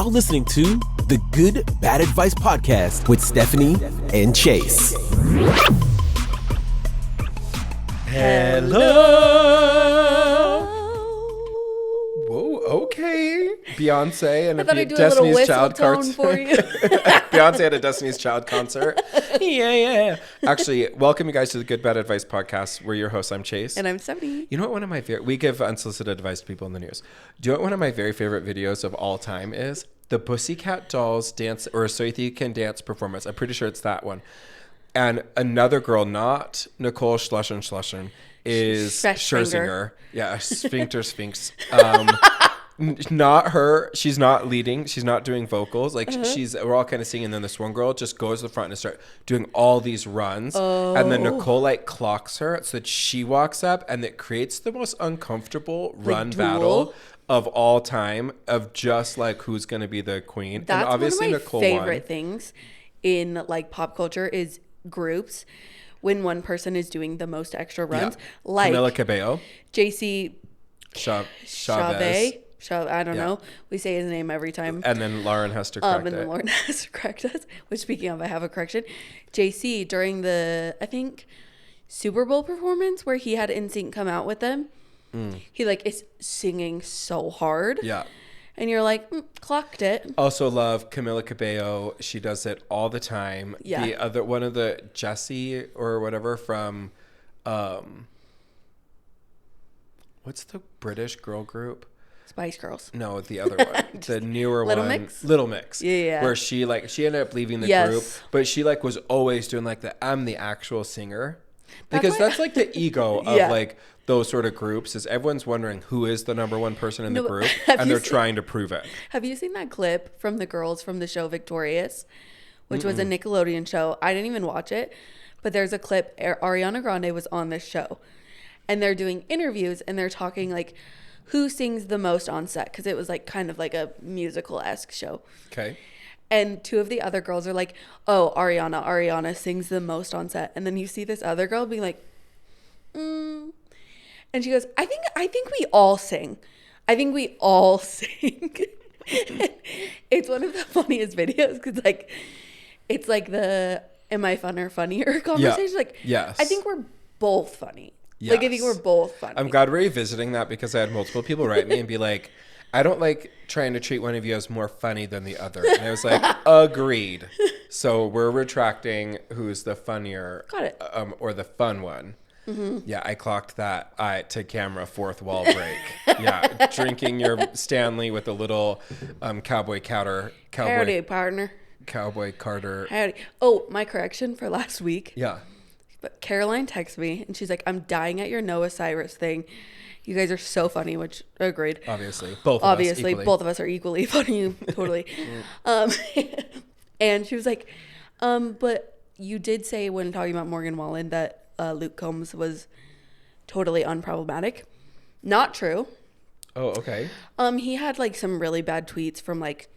now listening to the Good Bad Advice Podcast with Stephanie and Chase. Hello. Whoa, okay. Beyonce and a Destiny's Child concert for you. Beyonce at a Destiny's Child concert. Yeah. Actually, welcome you guys to the Good Bad Advice Podcast. We're your hosts. I'm Chase. And I'm Stephanie. You know what we give unsolicited advice to people in the news. Do you know what one of my very favorite videos of all time is? The Pussycat Dolls dance, or So You Can Dance performance. I'm pretty sure it's that one. And another girl, not Nicole Schleschen, is Scherzinger. Yeah, Sphinx. Not her. She's not leading. She's not doing vocals. Like we're all kind of singing. And then this one girl just goes to the front and start doing all these runs. Oh. And then Nicole like clocks her so that she walks up, and it creates the most uncomfortable run battle of all time of just like who's going to be the queen. That's and obviously one of my Nicole favorite won. things in like pop culture is groups when one person is doing the most extra runs. Yeah. Like Camila Cabello. JC Chavez. I don't know. We say his name every time. And then Lauren has to correct it. Lauren has to correct us. Which, speaking of, I have a correction. JC, during the, I think, Super Bowl performance where he had NSYNC come out with them, he like is singing so hard. Yeah. And you're like, clocked it. Also love Camila Cabello. She does it all the time. Yeah. The other one of the Jessie or whatever from, what's the British girl group? Spice Girls. No, the other one. The newer Little one. Mix? Little Mix. Yeah. Where she ended up leaving the group, but she like was always doing like I'm the actual singer. Because that's like the ego of like those sort of groups is everyone's wondering who is the number one person in the group and they're trying to prove it. Have you seen that clip from the girls from the show Victorious, which was a Nickelodeon show? I didn't even watch it, but there's a clip. Ariana Grande was on this show and they're doing interviews and they're talking like who sings the most on set because it was like kind of like a musical-esque show. Okay. And two of the other girls are like, oh, Ariana sings the most on set. And then you see this other girl being like, And she goes, I think we all sing. I think we all sing. It's one of the funniest videos because like, it's like the am I fun or funnier conversation. Yeah. Like, yes. I think we're both funny. Yes. Like, I think we're both funny. I'm glad we're revisiting that because I had multiple people write me and be like, I don't like trying to treat one of you as more funny than the other. And I was like, agreed. So we're retracting who's the funnier or the fun one. Mm-hmm. Yeah, I clocked that to camera fourth wall break. Yeah, drinking your Stanley with a little cowboy Carter. Howdy, partner. Cowboy Carter. Howdy. Oh, my correction for last week. Yeah. But Caroline texts me and she's like, I'm dying at your Noah Cyrus thing. You guys are so funny, which agreed. Obviously, both of us are equally funny. Totally. And she was like, but you did say when talking about Morgan Wallen that Luke Combs was totally unproblematic. Not true. Oh, okay. He had like some really bad tweets from like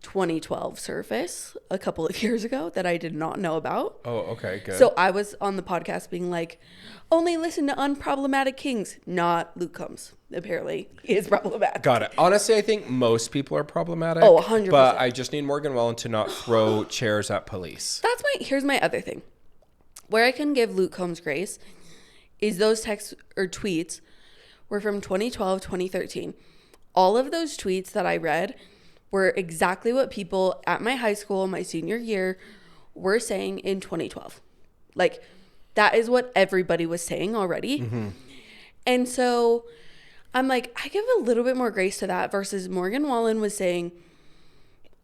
2012 surface a couple of years ago that I did not know about. Oh, okay, good. So I was on the podcast being like, only listen to unproblematic kings, not Luke Combs. Apparently, he is problematic. Got it. Honestly, I think most people are problematic. Oh, 100%. But I just need Morgan Wallen to not throw chairs at police. Here's my other thing. Where I can give Luke Combs grace is those texts or tweets were from 2012, 2013. All of those tweets that I read were exactly what people at my high school, my senior year, were saying in 2012. Like, that is what everybody was saying already. Mm-hmm. And so I'm like, I give a little bit more grace to that versus Morgan Wallen was saying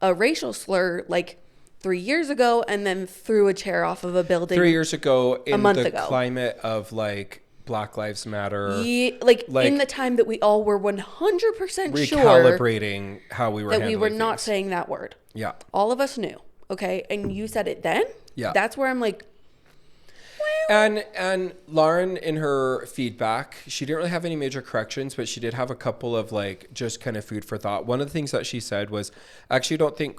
a racial slur like 3 years ago and then threw a chair off of a building 3 years ago in the climate of like Black Lives Matter. Yeah, like in the time that we all were 100% recalibrating how we were that we were not saying that word. Yeah. All of us knew. Okay. And you said it then. Yeah. That's where I'm like, And Lauren, in her feedback, she didn't really have any major corrections, but she did have a couple of like just kind of food for thought. One of the things that she said was, I actually don't think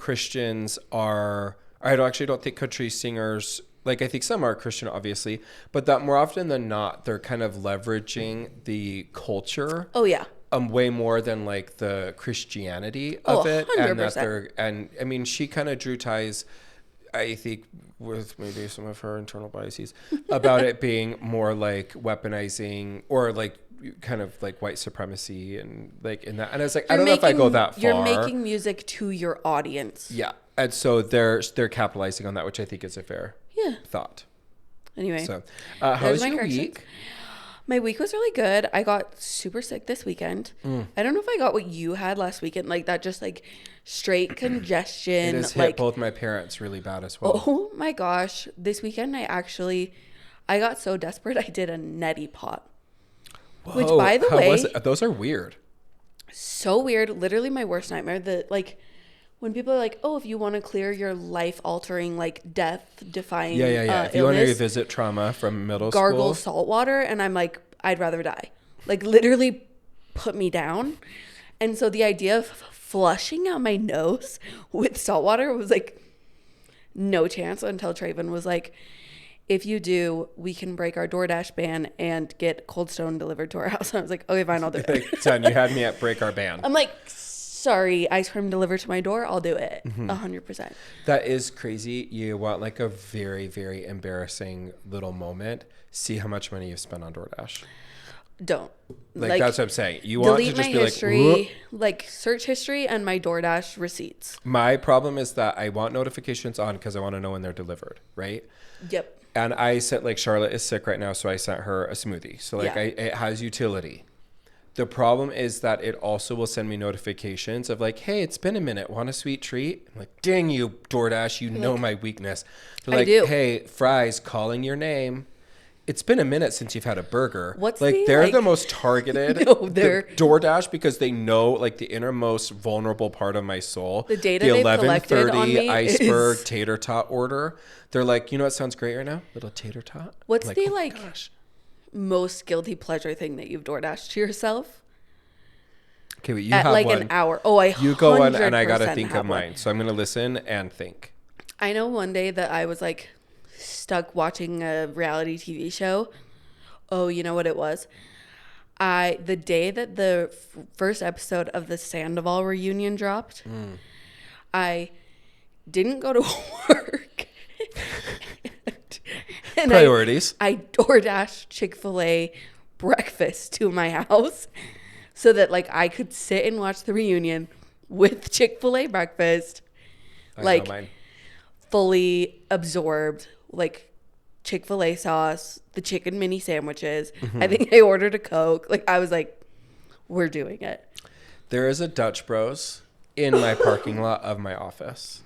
country singers, like I think some are Christian, obviously, but that more often than not, they're kind of leveraging the culture. Oh, yeah. way more than like the Christianity of it, and that 100%. and I mean, she kind of drew ties, I think, with maybe some of her internal biases about it being more like weaponizing or like kind of like white supremacy and like in that. And I was like, I don't know if I go that far. You're making music to your audience. Yeah, and so they're capitalizing on that, which I think is a fair thought. Anyway, So, how was your corrections. week? My week was really good. I got super sick this weekend. I don't know if I got what you had last weekend, like that, just like straight congestion. It has like, hit both my parents really bad as well. oh my gosh. This weekend, I got so desperate, I did a neti pot. Whoa, Which, by the how way, was it? Those are weird. so weird. Literally my worst nightmare. Like, when people are like, oh, if you want to clear your life-altering, like death-defying If you want to illness, revisit trauma from middle gargle school, salt water. And I'm like, I'd rather die. Like, literally put me down. And so the idea of flushing out my nose with salt water was like, no chance, until Traven was like, if you do, we can break our DoorDash ban and get Cold Stone delivered to our house. And I was like, okay, fine, I'll do it. like, son, you had me at break our ban. I'm like, sorry, ice cream delivered to my door. I'll do it. 100%. That is crazy. You want like a very, very embarrassing little moment. See how much money you've spent on DoorDash. Don't. Like that's what I'm saying. You want to delete just my be history, like search history and my DoorDash receipts. My problem is that I want notifications on because I want to know when they're delivered, right? Yep. And I sent, like, Charlotte is sick right now, so I sent her a smoothie. So like it has utility. The problem is that it also will send me notifications of like, hey, it's been a minute. Want a sweet treat? I'm like, dang you, DoorDash, you know my weakness. They're like, do. hey, fries, calling your name. It's been a minute since you've had a burger. What's like the, they're like- the most targeted. No, they're- DoorDash, because they know like the innermost vulnerable part of my soul. The data they've collected on me iceberg is- tater tot order. They're like, you know what sounds great right now? Little tater tot. What's I'm the oh my like gosh. most guilty pleasure thing that you've DoorDashed to yourself? Okay, but you At have like one. an hour. Oh, I You go on, and I 100% gotta think have of one. mine. So I'm gonna listen and think. I know one day that I was like stuck watching a reality TV show. Oh, you know what it was? The day that the first episode of the Sandoval reunion dropped, I didn't go to work. and Priorities. I DoorDashed Chick-fil-A breakfast to my house so that like I could sit and watch the reunion with Chick-fil-A breakfast, I like know mine. fully absorbed, like Chick-fil-A sauce, the chicken mini sandwiches. I think I ordered a Coke. Like I was like, we're doing it. There is a Dutch Bros in my parking lot of my office.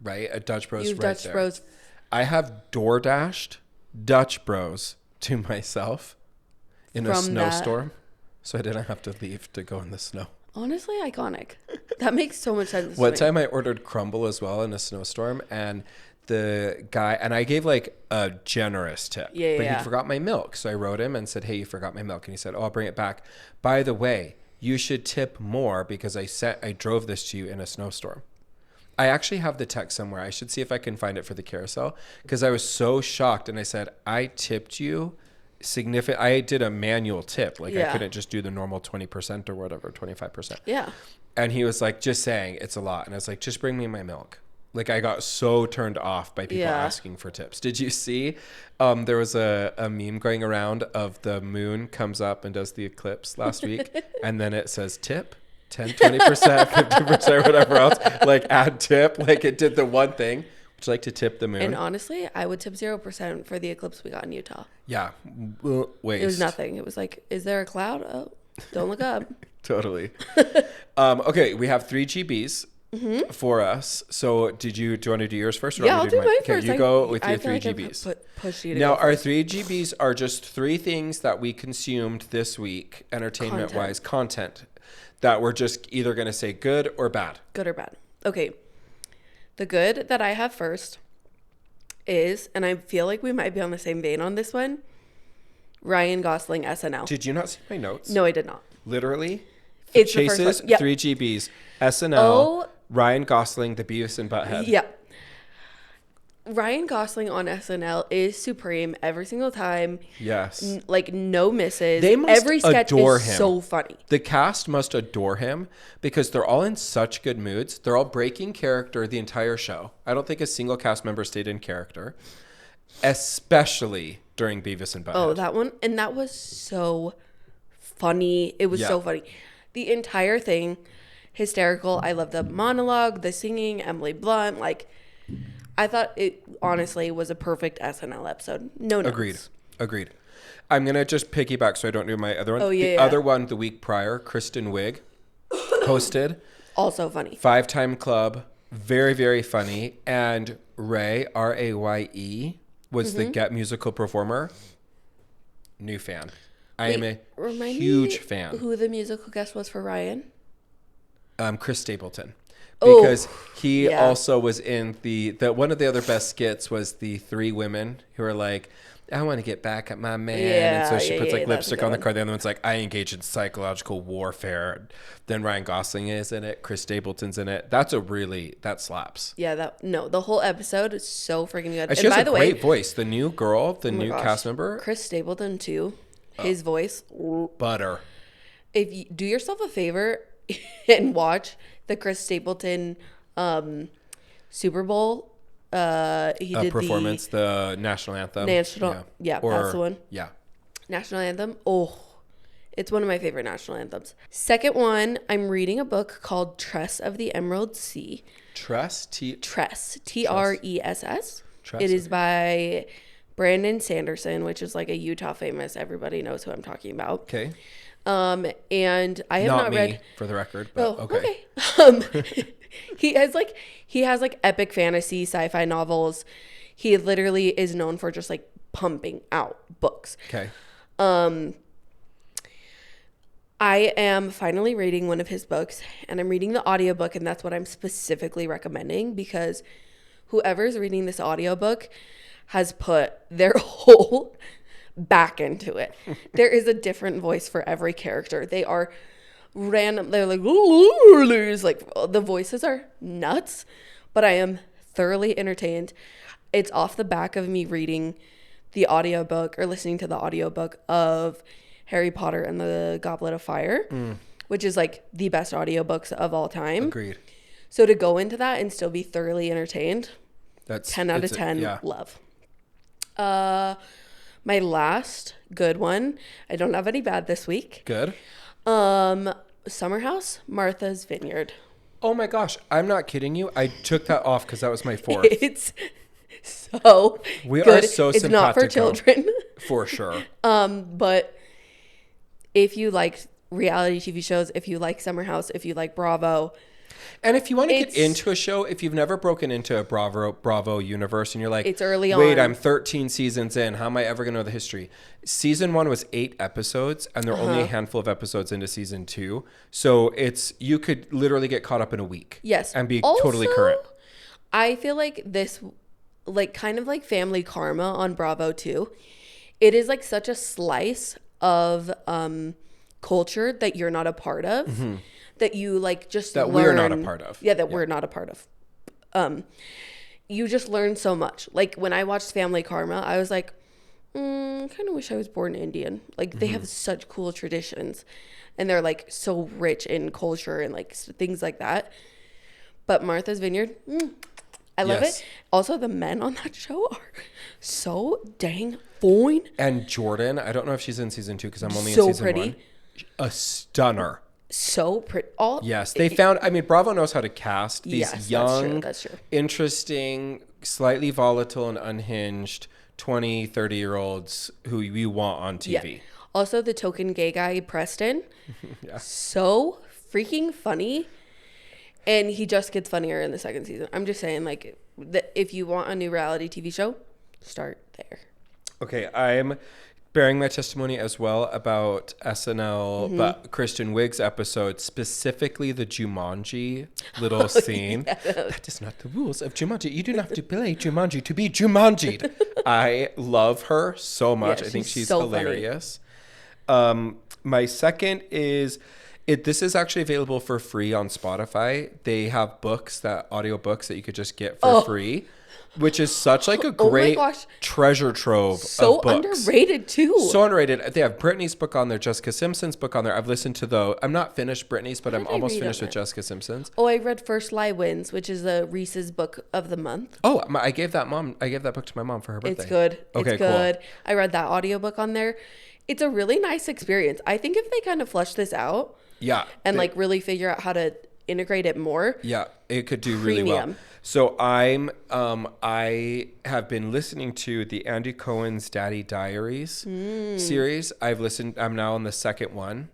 Right? A Dutch Bros You've right Dutch there. Bros. I have DoorDashed Dutch Bros to myself in a From that- snowstorm. So I didn't have to leave to go in the snow. Honestly, iconic. That makes so much sense. One to me. time I ordered crumble as well in a snowstorm, and the guy, and I gave like a generous tip, but Yeah. he forgot my milk. So I wrote him and said, hey, you forgot my milk. And he said, oh, I'll bring it back. By the way, you should tip more because I drove this to you in a snowstorm. I actually have the text somewhere. I should see if I can find it for the carousel because I was so shocked. And I said, I tipped you significant. I did a manual tip. Like I couldn't just do the normal 20% or whatever, 25%. Yeah. And he was like, just saying it's a lot. And I was like, just bring me my milk. Like I got so turned off by people asking for tips. Did you see? There was a meme going around of the moon comes up and does the eclipse last week. And then it says tip 10, 20%, 50%, whatever else. Like add tip. Like it did the one thing. Would you like to tip the moon? And honestly, I would tip 0% for the eclipse we got in Utah. Yeah. Waste. It was nothing. It was like, is there a cloud? Oh, don't look up. Totally. Okay, we have 3 GBs for us. So do you want to do yours first? Or Yeah, I'll do mine Okay, first. you go with I your feel 3 like I GBs. pushed you to Now, go our first. 3 GBs are just 3 things that we consumed this week, entertainment-wise, content that we're just either going to say good or bad. Good or bad? Okay. The good that I have first is, and I feel like we might be on the same vein on this one, Ryan Gosling SNL. Did you not see my notes? No, I did not. Literally, It's the Chase's first one. Yep. 3 GBs, SNL, Oh. Ryan Gosling, the Beavis and Butthead. Yeah. Ryan Gosling on SNL is supreme every single time. Yes. Like no misses. They must Every sketch adore is him. so funny. The cast must adore him because they're all in such good moods. They're all breaking character the entire show. I don't think a single cast member stayed in character, especially during Beavis and Butthead. Oh, that one. And that was so funny. It was so funny. The entire thing, hysterical. I love the monologue, the singing, Emily Blunt. Like, I thought it honestly was a perfect SNL episode. No notes. Agreed. I'm going to just piggyback so I don't do my other one. Oh, yeah. The other one the week prior, Kristen Wiig hosted. Also funny. 5-time club. Very, very funny. And Ray, R-A-Y-E, was the Get musical performer. New fan. I am a huge fan. Who the musical guest was for Ryan? Chris Stapleton. Because he yeah. also was in the one of the other best skits was the 3 women who are like, I want to get back at my man. And so she puts like lipstick on the car. The other one's like, I engage in psychological warfare. Then Ryan Gosling is in it. Chris Stapleton's in it. That slaps. Yeah, the whole episode is so freaking good. And she has a great voice. The new girl, the new cast member. Chris Stapleton too. His voice. Butter. If you do yourself a favor and watch the Chris Stapleton Super Bowl. He did performance, the national anthem. That's the one. Yeah. National anthem. Oh, it's one of my favorite national anthems. Second one, I'm reading a book called Tress of the Emerald Sea. Tress? Tress. Tress. Tress. It is by Brandon Sanderson, which is like a Utah famous. Everybody knows who I'm talking about. Okay. And I have not read for the record. But okay. He has like epic fantasy sci-fi novels. He literally is known for just like pumping out books. Okay. I am finally reading one of his books, and I'm reading the audiobook, and that's what I'm specifically recommending because whoever's reading this audiobook has put their whole back into it. There is a different voice for every character. They are random. They're like the voices are nuts, but I am thoroughly entertained. It's off the back of me reading the audiobook or listening to the audiobook of Harry Potter and the Goblet of Fire, which is like the best audiobooks of all time. Agreed. So to go into that and still be thoroughly entertained, that's 10 out of 10. Love. My last good one. I don't have any bad this week. Good. Summer House, Martha's Vineyard. Oh my gosh, I'm not kidding you. I took that off because that was my 4th. It's so we good. Are so it's not for children. For sure. But if you like reality TV shows, if you like Summer House, if you like Bravo, and if you want to get into a show, if you've never broken into a Bravo universe and you're like, it's early on. Wait, I'm 13 seasons in. How am I ever going to know the history? Season 1 was 8 episodes and there are only a handful of episodes into season 2. So you could literally get caught up in a week. Yes. And be also, totally current. I feel like this, like kind of like Family Karma on Bravo too. It is like such a slice of culture that you're not a part of. Mm-hmm. That you like just that learn, we're not a part of. Yeah, that we're not a part of. You just learn so much. Like when I watched Family Karma, I was like, kind of wish I was born Indian. Like they have such cool traditions, and they're like so rich in culture and like things like that. But Martha's Vineyard, I love it. Also, the men on that show are so dang fine. And Jordan, I don't know if she's in season 2 because I'm only in season pretty. 1. A stunner. So pretty. They found, I mean, Bravo knows how to cast these young, that's true. Interesting, slightly volatile and unhinged 20, 30-year-olds who you want on TV. Yeah. Also, the token gay guy, Preston, so freaking funny. And he just gets funnier in the second season. I'm just saying, like, if you want a new reality TV show, start there. Okay, I'm bearing my testimony as well about SNL, but Kristen Wiig's episode, specifically the Jumanji little scene. Yeah. That is not the rules of Jumanji. You do not have to play Jumanji to be Jumanji'd. I love her so much. I think she's so hilarious. My second is... This is actually available for free on Spotify. They have audiobooks that you could just get for free. which is such like a Oh my great gosh. treasure trove So of books. underrated too. So underrated. They have Brittany's book on there, Jessica Simpson's book on there. I've listened to I'm not finished Brittany's, but I'm did I almost read finished on with there? Jessica Simpson's. Oh, I read First Lie Wins, which is the Reese's book of the month. Oh, I gave that book to my mom for her birthday. It's good. Okay, It's good. I read that audiobook on there. It's a really nice experience. I think if they kind of flesh this out Yeah. and like really figure out how to integrate it more. Yeah, it could do really well. Premium. So I have been listening to the Andy Cohen's Daddy Diaries series. I'm now on the second one.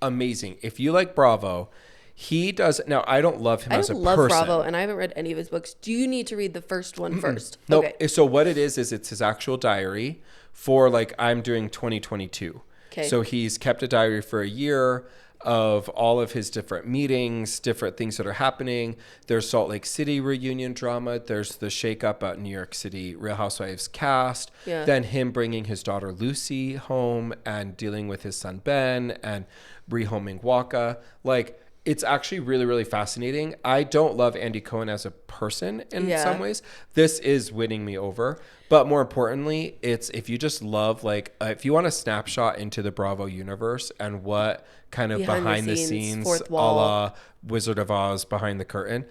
Amazing. If you like Bravo, he does. Now, I don't love him as a person. I love Bravo, and I haven't read any of his books. Do you need to read the first one first? Nope. Okay. So what it is it's his actual diary for like, I'm doing 2022. Okay. So he's kept a diary for a year of all of his different meetings, different things that are happening. There's Salt Lake City reunion drama. There's the shakeup at New York City Real Housewives cast. Yeah. Then him bringing his daughter Lucy home and dealing with his son Ben and rehoming Waka. Like, it's actually really, really fascinating. I don't love Andy Cohen as a person in some ways. This is winning me over. But more importantly, it's if you just love, like, if you want a snapshot into the Bravo universe and what kind of behind the scenes, fourth a wall. la Wizard of Oz behind the curtain,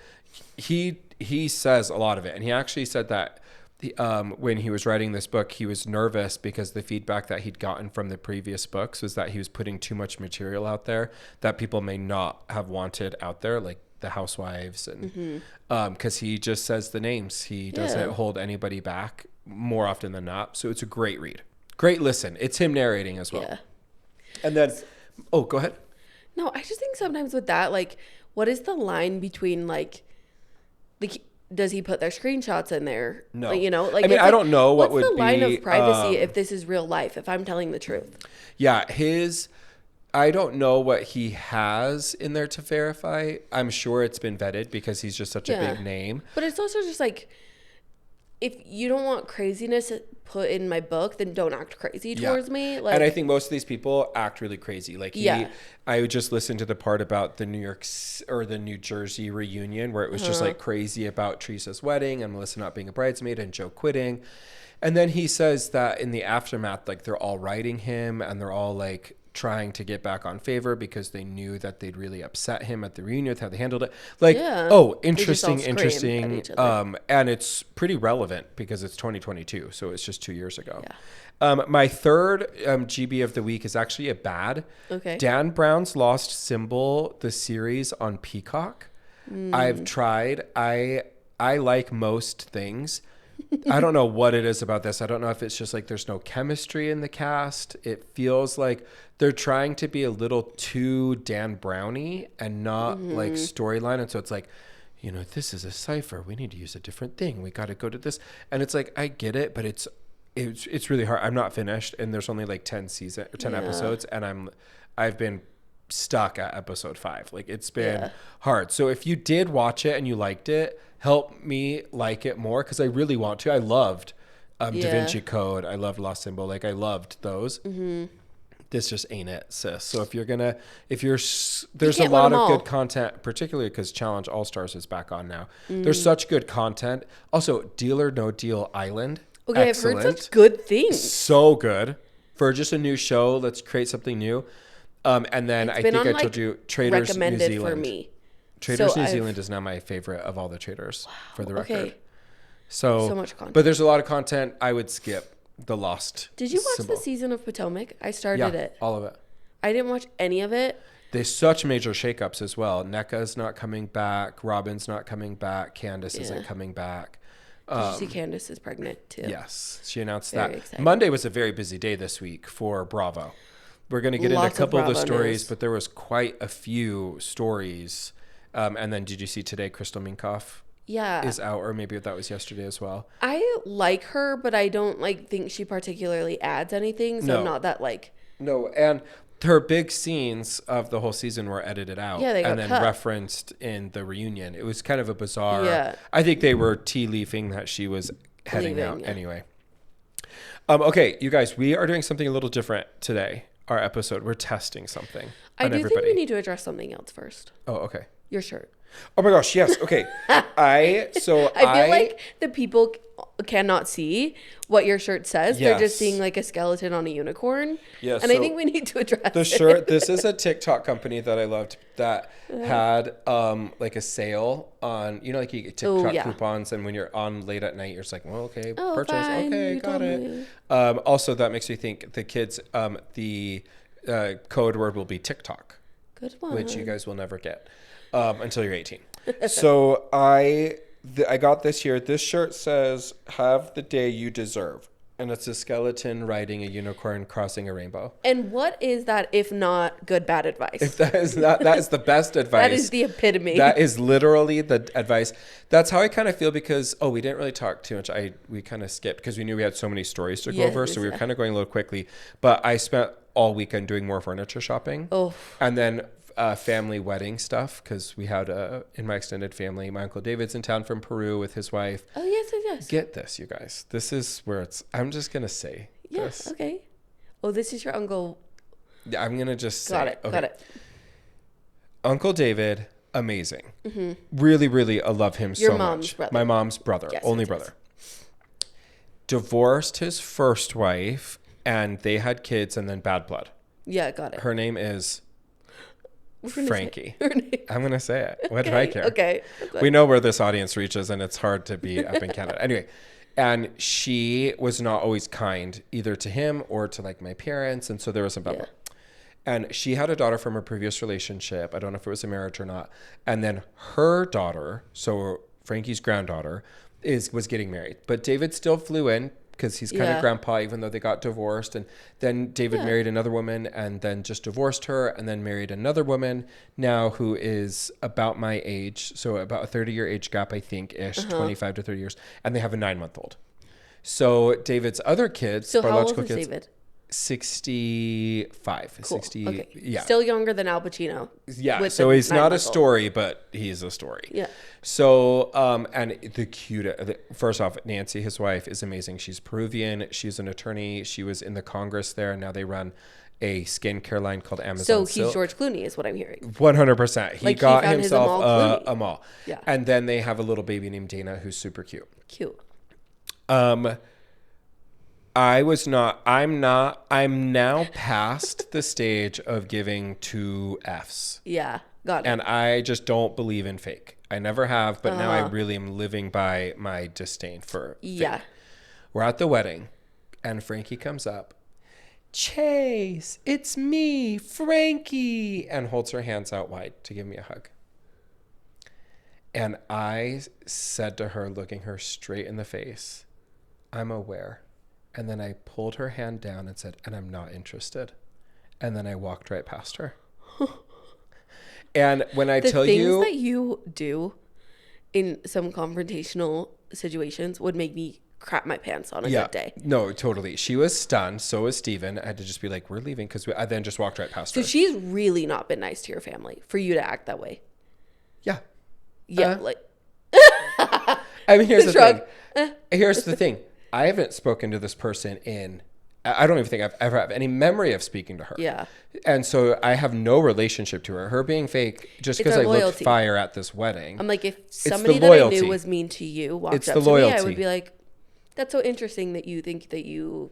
he says a lot of it. And he actually said that when he was writing this book, he was nervous because the feedback that he'd gotten from the previous books was that he was putting too much material out there that people may not have wanted out there, like the housewives. And because he just says the names. He doesn't hold anybody back more often than not. So it's a great read. Great listen. It's him narrating as well. Yeah. And then, go ahead. No, I just think sometimes with that, like, what is the line between like does he put their screenshots in there? No. Like, you know, like, I mean, I don't know what would what's the line be, of privacy if this is real life, if I'm telling the truth? Yeah, I don't know what he has in there to verify. I'm sure it's been vetted because he's just such a big name. But it's also just like, if you don't want craziness put in my book, then don't act crazy towards me. Like, and I think most of these people act really crazy. Like I just listened to the part about the New Jersey reunion where it was just like crazy about Teresa's wedding and Melissa not being a bridesmaid and Joe quitting. And then he says that in the aftermath, like they're all writing him and they're all like trying to get back on favor because they knew that they'd really upset him at the reunion with how they handled it. Like, interesting. And it's pretty relevant because it's 2022. So it's just 2 years ago. Yeah. My third GB of the week is actually a bad. Okay. Dan Brown's Lost Symbol, the series on Peacock. I've tried. I like most things. I don't know what it is about this. I don't know if it's just like there's no chemistry in the cast. It feels like they're trying to be a little too Dan Brownie and not like storyline. And so it's like, you know, this is a cipher. We need to use a different thing. We got to go to this. And it's like, I get it, but it's really hard. I'm not finished, and there's only like 10 episodes, and I've been stuck at episode 5. Like, it's been hard. So if you did watch it and you liked it, help me like it more, because I really want to. I loved Da Vinci Code. I loved Lost Symbol. Like, I loved those. This just ain't it, sis. So there's a lot of good content, particularly because Challenge All Stars is back on now. There's such good content. Also, Deal or No Deal Island. Okay, excellent. I've heard such good things. So good for just a new show. Let's create something new. And then I think I told you Traders New Zealand. For me. Traders New Zealand is now my favorite of all the traders, for the record. Okay. So much content. But there's a lot of content. I would skip the Lost. Did you watch Symbol. the season of Potomac? I started it. All of it. I didn't watch any of it. There's such major shakeups as well. Nneka's not coming back. Robin's not coming back. Candace isn't coming back. Did you see Candace is pregnant too? Yes, she announced Very that. exciting. Monday was a very busy day this week for Bravo. We're going to get into a couple of the stories, but there was quite a few stories. And then did you see today Crystal Minkoff is out, or maybe that was yesterday as well? I like her, but I don't think she particularly adds anything. So I'm not that No, and her big scenes of the whole season were edited out they got and then cut. referenced in the reunion. It was kind of a bizarre. Yeah. I think they were tea-leafing that she was heading out yeah. anyway. Okay, you guys, we are doing something a little different today. Our episode, we're testing something. I on do everybody. think we need to address something else first. Oh, okay. Your shirt. Oh my gosh, yes. Okay. I feel like the people cannot see what your shirt says. They're just seeing like a skeleton on a unicorn. Yeah, and I think we need to address the shirt. This is a TikTok company that I loved that had like a sale on, you know, like you get TikTok coupons, and when you're on late at night, you're just like, well, okay, purchase. Fine, okay, got it. Also, that makes me think the kids, the code word will be TikTok. Good one. Which you guys will never get until you're 18. So I got this here. This shirt says, "Have the day you deserve," and it's a skeleton riding a unicorn crossing a rainbow. And what is that if not good bad advice? If that is not, that is the best advice. That is the epitome. That is literally the advice. That's how I kind of feel because we didn't really talk too much. We kind of skipped because we knew we had so many stories to go over, so we were kind of going a little quickly. But I spent all weekend doing more furniture shopping. Oh. And then family wedding stuff because we had in my extended family, my Uncle David's in town from Peru with his wife. Oh, yes. Get this, you guys. This is where I'm just going to say this. Okay. Oh, this is your uncle. I'm going to just say. Got it. Uncle David, amazing. Mm-hmm. Really, really, I love him so much. Your mom's brother. My mom's brother, yes, only brother. Divorced his first wife, and they had kids, and then bad blood. Yeah, got it. Her name is Frankie. Her name. I'm going to say it. What do I care? Okay. We know where this audience reaches, and it's hard to be up in Canada. Anyway, and she was not always kind either to him or to like my parents, and so there was some bad blood. And she had a daughter from her previous relationship. I don't know if it was a marriage or not. And then her daughter, so Frankie's granddaughter, was getting married. But David still flew in because he's kind of grandpa, even though they got divorced. And then David married another woman and then just divorced her and then married another woman now who is about my age. So about a 30-year age gap, I think, ish, 25 to 30 years. And they have a 9-month-old. So David's other kids, so biological how old is kids, David? 65. Cool. 60. Okay. Yeah. Still younger than Al Pacino. Yeah. So he's not a story, but he's a story. Yeah. So, and the cute, first off, Nancy, his wife, is amazing. She's Peruvian. She's an attorney. She was in the Congress there. And now they run a skincare line called Amazon So he's Silk. George Clooney is what I'm hearing. 100%. He got himself a mall. Yeah. And then they have a little baby named Dana who's super cute. Cute. I'm now past the stage of giving 2 Fs. Yeah, got it. And I just don't believe in fake. I never have, but now I really am living by my disdain for fake. We're at the wedding, and Frankie comes up. Chase, it's me, Frankie, and holds her hands out wide to give me a hug. And I said to her, looking her straight in the face, I'm aware. And then I pulled her hand down and said, and I'm not interested. And then I walked right past her. And when I tell you... The things that you do in some confrontational situations would make me crap my pants on a good day. No, totally. She was stunned. So was Steven. I had to just be like, we're leaving. Because I then just walked right past her. So she's really not been nice to your family for you to act that way. Yeah. Yeah. Like... I mean, here's the thing. Here's the thing. I haven't spoken to this person I don't even think I've ever have any memory of speaking to her. Yeah. And so I have no relationship to her. Her being fake, just because I looked fire at this wedding. I'm like, if somebody that I knew was mean to you walked up to me, I would be like, that's so interesting that you think that you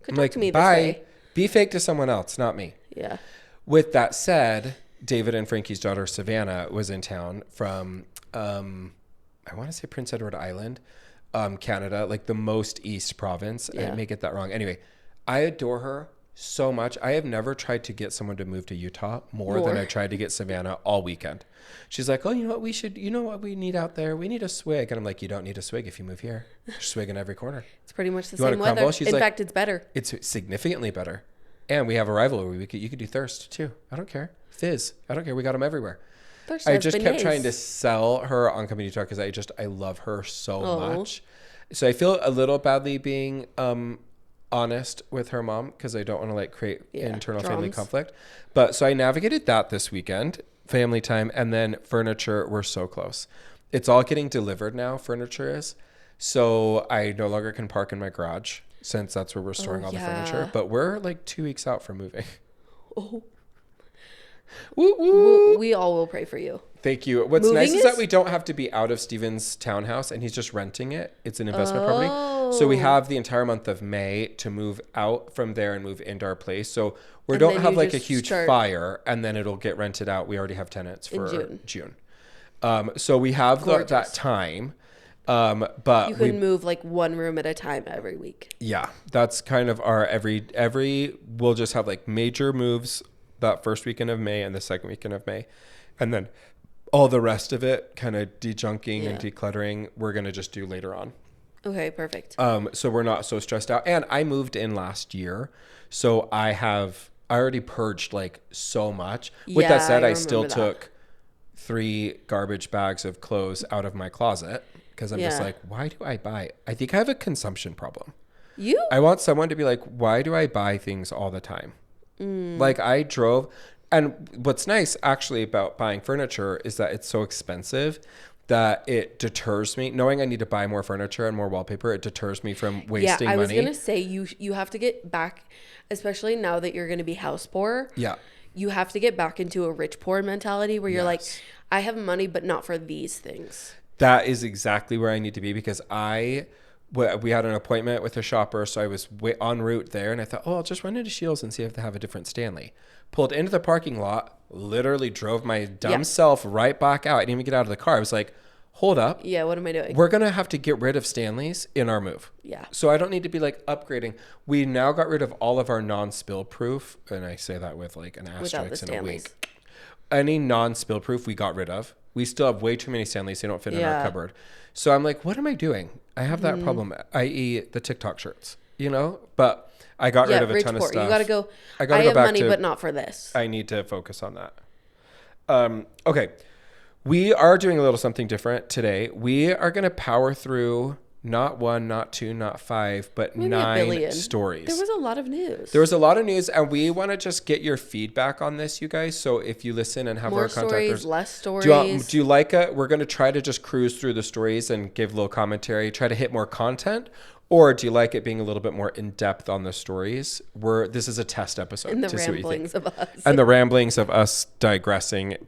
could talk to me this way. Be fake to someone else, not me. Yeah. With that said, David and Frankie's daughter, Savannah, was in town from, I want to say Prince Edward Island. Canada, like the most east province. I may get that wrong. Anyway, I adore her so much. I have never tried to get someone to move to Utah more than I tried to get Savannah all weekend. She's like, oh, you know what we need out there? We need a swig. And I'm like, you don't need a swig if you move here. There's swig in every corner. It's pretty much the same weather. In fact, it's better. It's significantly better. And we have a rivalry. You could do thirst too. I don't care. Fizz. I don't care. We got them everywhere. I just kept trying to sell her on coming to Utah because I love her so much. So I feel a little badly being honest with her mom because I don't want to like create internal family conflict. But so I navigated that this weekend, family time, and then furniture. We're so close. It's all getting delivered now. Furniture is. So I no longer can park in my garage since that's where we're storing all the furniture. But we're like 2 weeks out from moving. Oh. Woo, woo. We all will pray for you. Thank you. What's Moving nice is that we don't have to be out of Steven's townhouse, and he's just renting it. It's an investment property. So we have the entire month of May to move out from there and move into our place. So we And don't then have you like a just huge start fire, and then it'll get rented out. We already have tenants for June. So we have that time. But you can move like one room at a time every week. Yeah, that's kind of our we'll just have like major moves that first weekend of May and the second weekend of May. And then all the rest of it, kind of dejunking and decluttering, we're going to just do later on. Okay, perfect. So we're not so stressed out. And I moved in last year, so I already purged like so much. With that said, I still took 3 garbage bags of clothes out of my closet because I'm just like, why do I buy? I think I have a consumption problem. I want someone to be like, why do I buy things all the time? Like I drove. And what's nice actually about buying furniture is that it's so expensive that it deters me. Knowing I need to buy more furniture and more wallpaper, it deters me from wasting money. Yeah, I was going to say you have to get back, especially now that you're going to be house poor. Yeah. You have to get back into a rich poor mentality where you're like, I have money, but not for these things. That is exactly where I need to be because we had an appointment with a shopper. So I was en route there and I thought, I'll just run into Shields and see if they have a different Stanley. Pulled into the parking lot, literally drove my dumb self right back out. I didn't even get out of the car. I was like, hold up. Yeah, what am I doing? We're going to have to get rid of Stanleys in our move. Yeah. So I don't need to be like upgrading. We now got rid of all of our non-spill proof. And I say that with like an asterisk and a wink. Any non-spill proof we got rid of. We still have way too many Stanleys. They don't fit in our cupboard. So I'm like, what am I doing? I have that problem, i.e. the TikTok shirts, but I got rid of a ton of stuff. You got to go. I have money, but not for this. I need to focus on that. Okay. We are doing a little something different today. We are going to power through not 1, not 2, not 5, but maybe 9 stories. There was a lot of news. There was a lot of news, and we want to just get your feedback on this, you guys. So if you listen and have more our stories, less stories. Do you like it? We're going to try to just cruise through the stories and give a little commentary, try to hit more content. Or do you like it being a little bit more in depth on the stories? This is a test episode. And the ramblings of us. And the ramblings of us digressing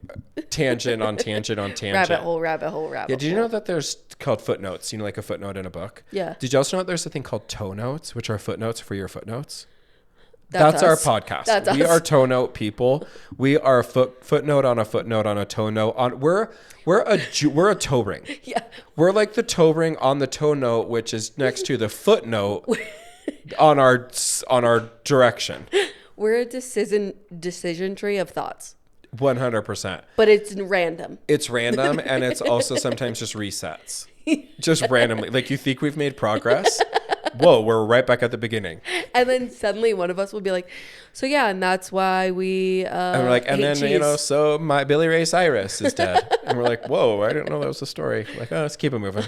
tangent on tangent on tangent. Rabbit hole. Yeah, did you know that there's called footnotes? Like a footnote in a book? Yeah. Did you also know that there's a thing called Toenotes, which are footnotes for your footnotes? That's our podcast. We are Toenote people. We are a footnote on a footnote on a toe note. We're a toe ring. Yeah. We're like the toe ring on the toe note, which is next to the footnote on our direction. We're a decision tree of thoughts. 100%. But it's random. It's random, and it's also sometimes just resets. Just randomly. Like you think we've made progress. Whoa, we're right back at the beginning. And then suddenly one of us will be like, so yeah, and that's why we and we're like, and then cheese. So my Billy Ray Cyrus is dead. And we're like, whoa, I didn't know that was a story. Like, let's keep it moving.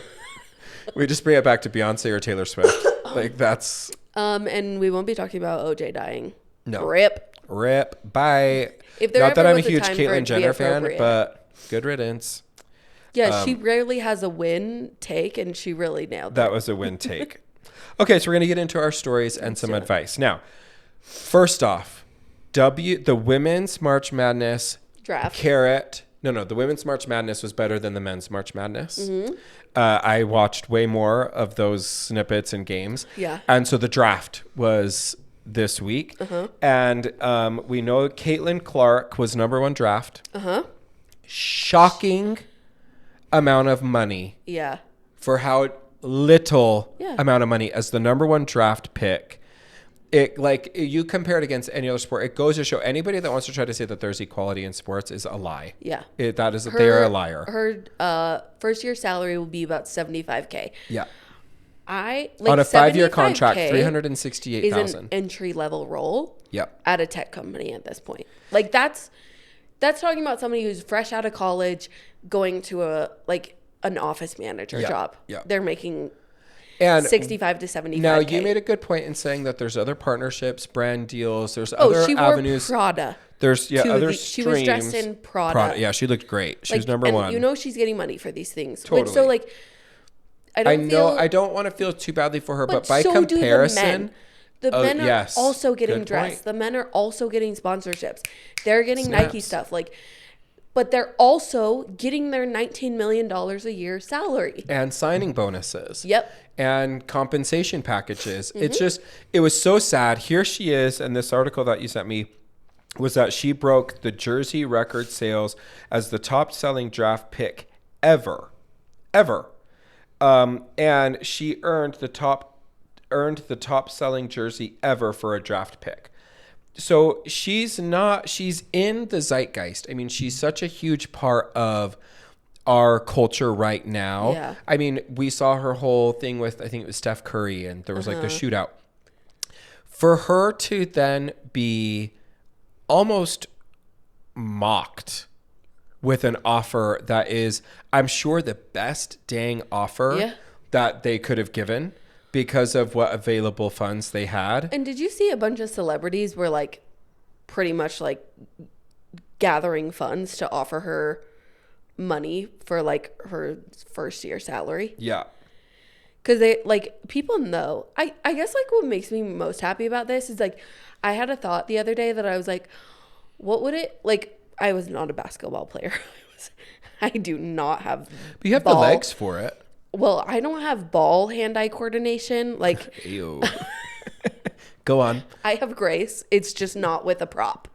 We just bring it back to Beyonce or Taylor Swift. Like that's and we won't be talking about OJ dying. No. Rip. Bye. If there Not that I'm a was huge time Caitlyn Jenner fan, but good riddance. Yeah, she rarely has a win take, and she really nailed it. That was a win take. Okay, so we're going to get into our stories and some advice. Now, first off, the Women's March Madness draft. The Women's March Madness was better than the Men's March Madness. Mm-hmm. I watched way more of those snippets and games. Yeah. And so the draft was this week. Uh-huh. And we know Caitlin Clark was number 1 draft. Uh-huh. Shocking amount of money. Yeah. For how little amount of money as the number 1 draft pick. It like you compare it against any other sport, it goes to show anybody that wants to try to say that there's equality in sports is a lie. Yeah. They are a liar. Her first year salary will be about $75,000. Yeah. On a 5-year contract, $368,000 is an entry level role. Yep. At a tech company at this point. Like that's talking about somebody who's fresh out of college going to an office manager job. Yeah. They're making and 65 to 75. Now you made a good point in saying that there's other partnerships, brand deals, there's other avenues. Wore Prada. There's other streams. She was dressed in Prada. Yeah, she looked great. She was number 1. You know she's getting money for these things. Totally. I don't want to feel too badly for her, but by comparison, the men are also getting dressed. The men are also getting sponsorships. They're getting Nike stuff. but they're also getting their $19 million a year salary. And signing bonuses. Yep. And compensation packages. It's just, it was so sad. Here she is, and this article that you sent me was that she broke the jersey record sales as the top selling draft pick ever. And she earned the top selling jersey ever for a draft pick. So she's in the zeitgeist. I mean, she's such a huge part of our culture right now. Yeah. I mean, we saw her whole thing with, I think it was Steph Curry, and there was like the shootout. For her to then be almost mocked with an offer that is, I'm sure, the best dang offer that they could have given because of what available funds they had. And did you see a bunch of celebrities were like pretty much like gathering funds to offer her money for like her first year salary? Yeah. Because they like, people know. I guess like what makes me most happy about this is like, I had a thought the other day that I was like, what would it, like, I was not a basketball player. I do not have But you have the legs for it. Well, I don't have ball hand-eye coordination. Like, Ew. Go on. I have grace. It's just not with a prop.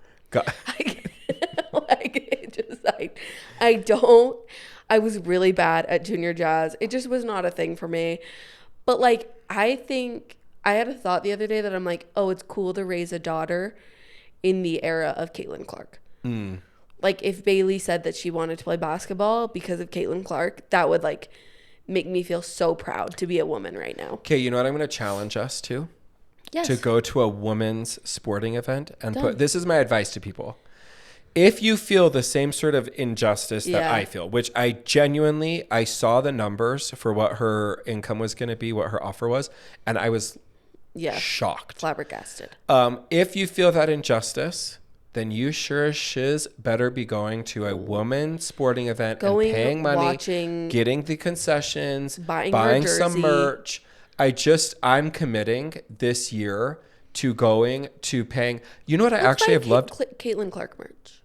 I was really bad at junior jazz. It just was not a thing for me. But like, I think I had a thought the other day that I'm like, oh, it's cool to raise a daughter in the era of Caitlin Clark. Like if Bailey said that she wanted to play basketball because of Caitlin Clark, that would like make me feel so proud to be a woman right now. Okay, you know what I'm going to challenge us to? Yes. To go to a women's sporting event and this is my advice to people. If you feel the same sort of injustice that I feel, which I saw the numbers for what her income was going to be, what her offer was, and I was shocked. Flabbergasted. If you feel that injustice, then you sure as shiz better be going to a women's sporting event and paying money, watching, getting the concessions, buying some merch. I'm committing this year to going to paying. You know what I actually have loved? Caitlin Clark merch.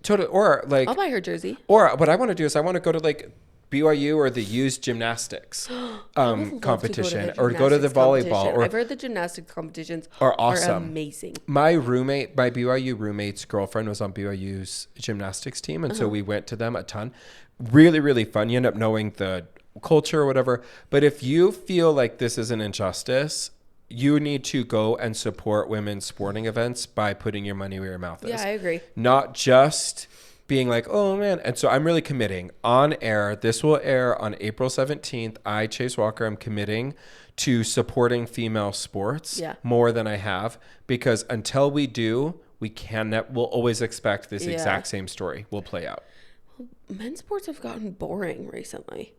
Totally. Or like, I'll buy her jersey. Or what I want to do is I want to go to like BYU or the used gymnastics competition, or go to the volleyball. Or I've heard the gymnastics competitions are awesome, are amazing. My BYU roommate's girlfriend was on BYU's gymnastics team, and so we went to them a ton. Really, really fun. You end up knowing the culture or whatever. But if you feel like this is an injustice, you need to go and support women's sporting events by putting your money where your mouth is. Yeah, I agree. Not just being like, oh man. And so I'm really committing on air. This will air on April 17th. I, Chase Walker, am committing to supporting female sports more than I have, because until we do, we'll always expect this exact same story will play out. Men's sports have gotten boring recently.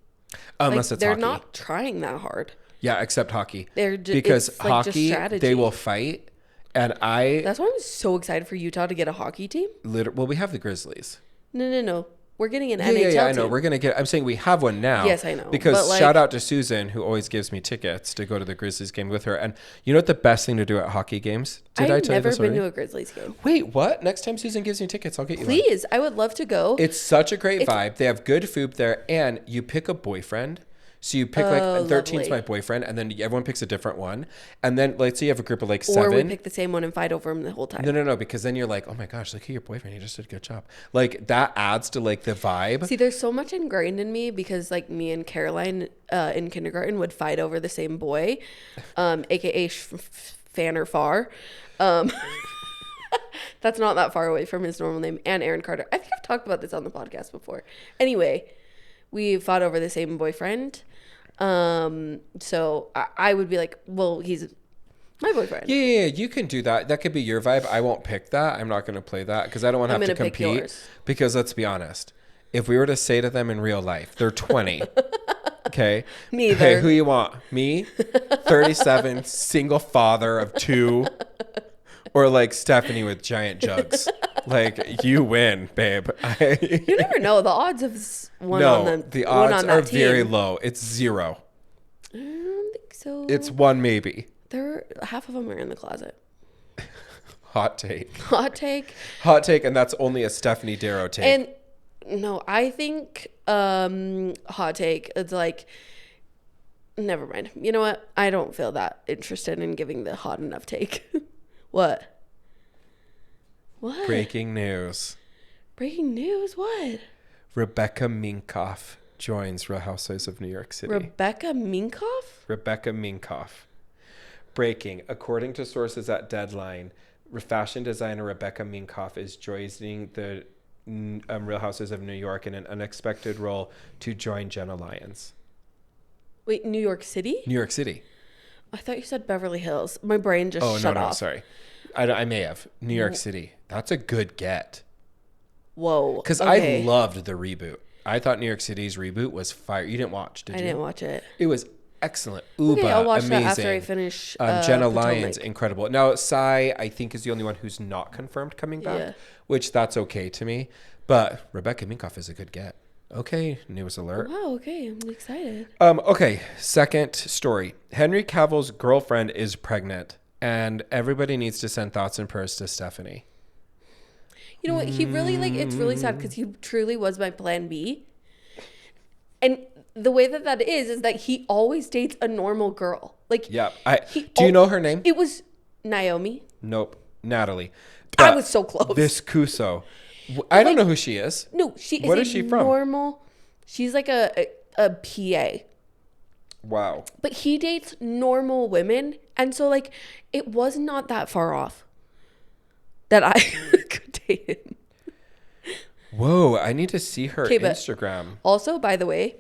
Unless it's they're hockey. They're not trying that hard. Yeah, except hockey. Because hockey, they will fight. And that's why I'm so excited for Utah to get a hockey team. Well, we have the Grizzlies. No. We're getting an NHL team. Yeah, I know. We're going to I'm saying we have one now. Yes, I know. Because shout out to Susan, who always gives me tickets to go to the Grizzlies game with her. And you know what the best thing to do at hockey games? I've never been to a Grizzlies game. Wait, what? Next time Susan gives me tickets, I'll get you Please, I would love to go. It's such a great vibe. They have good food there, and you pick a boyfriend. So you pick like 13's my boyfriend, and then everyone picks a different one. And then let's say you have a group of like 7. Or we pick the same one and fight over him the whole time. No, because then you're like, oh my gosh, look at your boyfriend. He just did a good job. Like that adds to like the vibe. See, there's so much ingrained in me because like me and Caroline in kindergarten would fight over the same boy, aka Fanner Farr. That's not that far away from his normal name. And Aaron Carter. I think I've talked about this on the podcast before. Anyway, we fought over the same boyfriend. So I would be like, well, he's my boyfriend. Yeah, you can do that. That could be your vibe. I won't pick that. I'm not going to play that because I don't want to have to compete. Because let's be honest, if we were to say to them in real life, they're 20. Okay. Neither. Hey, who you want? Me? 37, single father of 2. Or like Stephanie with giant jugs. Like, you win, babe. You never know. The odds of one on them. The odds are team. very low. It's 0. I don't think so. It's 1 maybe. Half of them are in the closet. Hot take. Hot take. Hot take, and that's only a Stephanie Darrow take. And No, I think hot take. It's like, never mind. You know what? I don't feel that interested in giving the hot enough take. What? What? Breaking news. Breaking news? What? Rebecca Minkoff joins Real Housewives of New York City. Rebecca Minkoff? Rebecca Minkoff. Breaking. According to sources at Deadline, fashion designer Rebecca Minkoff is joining the Real Housewives of New York in an unexpected role to join Jenna Lyons. Wait, New York City? New York City. I thought you said Beverly Hills. My brain just shut off. Sorry. I may have. New York City. That's a good get. Whoa. Because okay. I loved the reboot. I thought New York City's reboot was fire. You didn't watch, did you? I didn't watch it. It was excellent. Uba, Okay, I'll watch amazing. that after I finish Jenna Potomac. Lyons, incredible. Now, Sai, I think, is the only one who's not confirmed coming back, which that's okay to me. But Rebecca Minkoff is a good get. Okay, news alert. Wow, okay, I'm excited. Okay, second story. Henry Cavill's girlfriend is pregnant, and everybody needs to send thoughts and prayers to Stephanie. You know what? He really, it's really sad because he truly was my plan B. And the way that is that he always dates a normal girl. Like, yeah. Do you know her name? It was Naomi. Nope. Natalie. I was so close. Viscuso. I don't know who she is. No, she is What is she from? Normal. She's like a PA. Wow. But he dates normal women. And so, like, it was not that far off that I could date him. Whoa, I need to see her but Instagram. Also, by the way,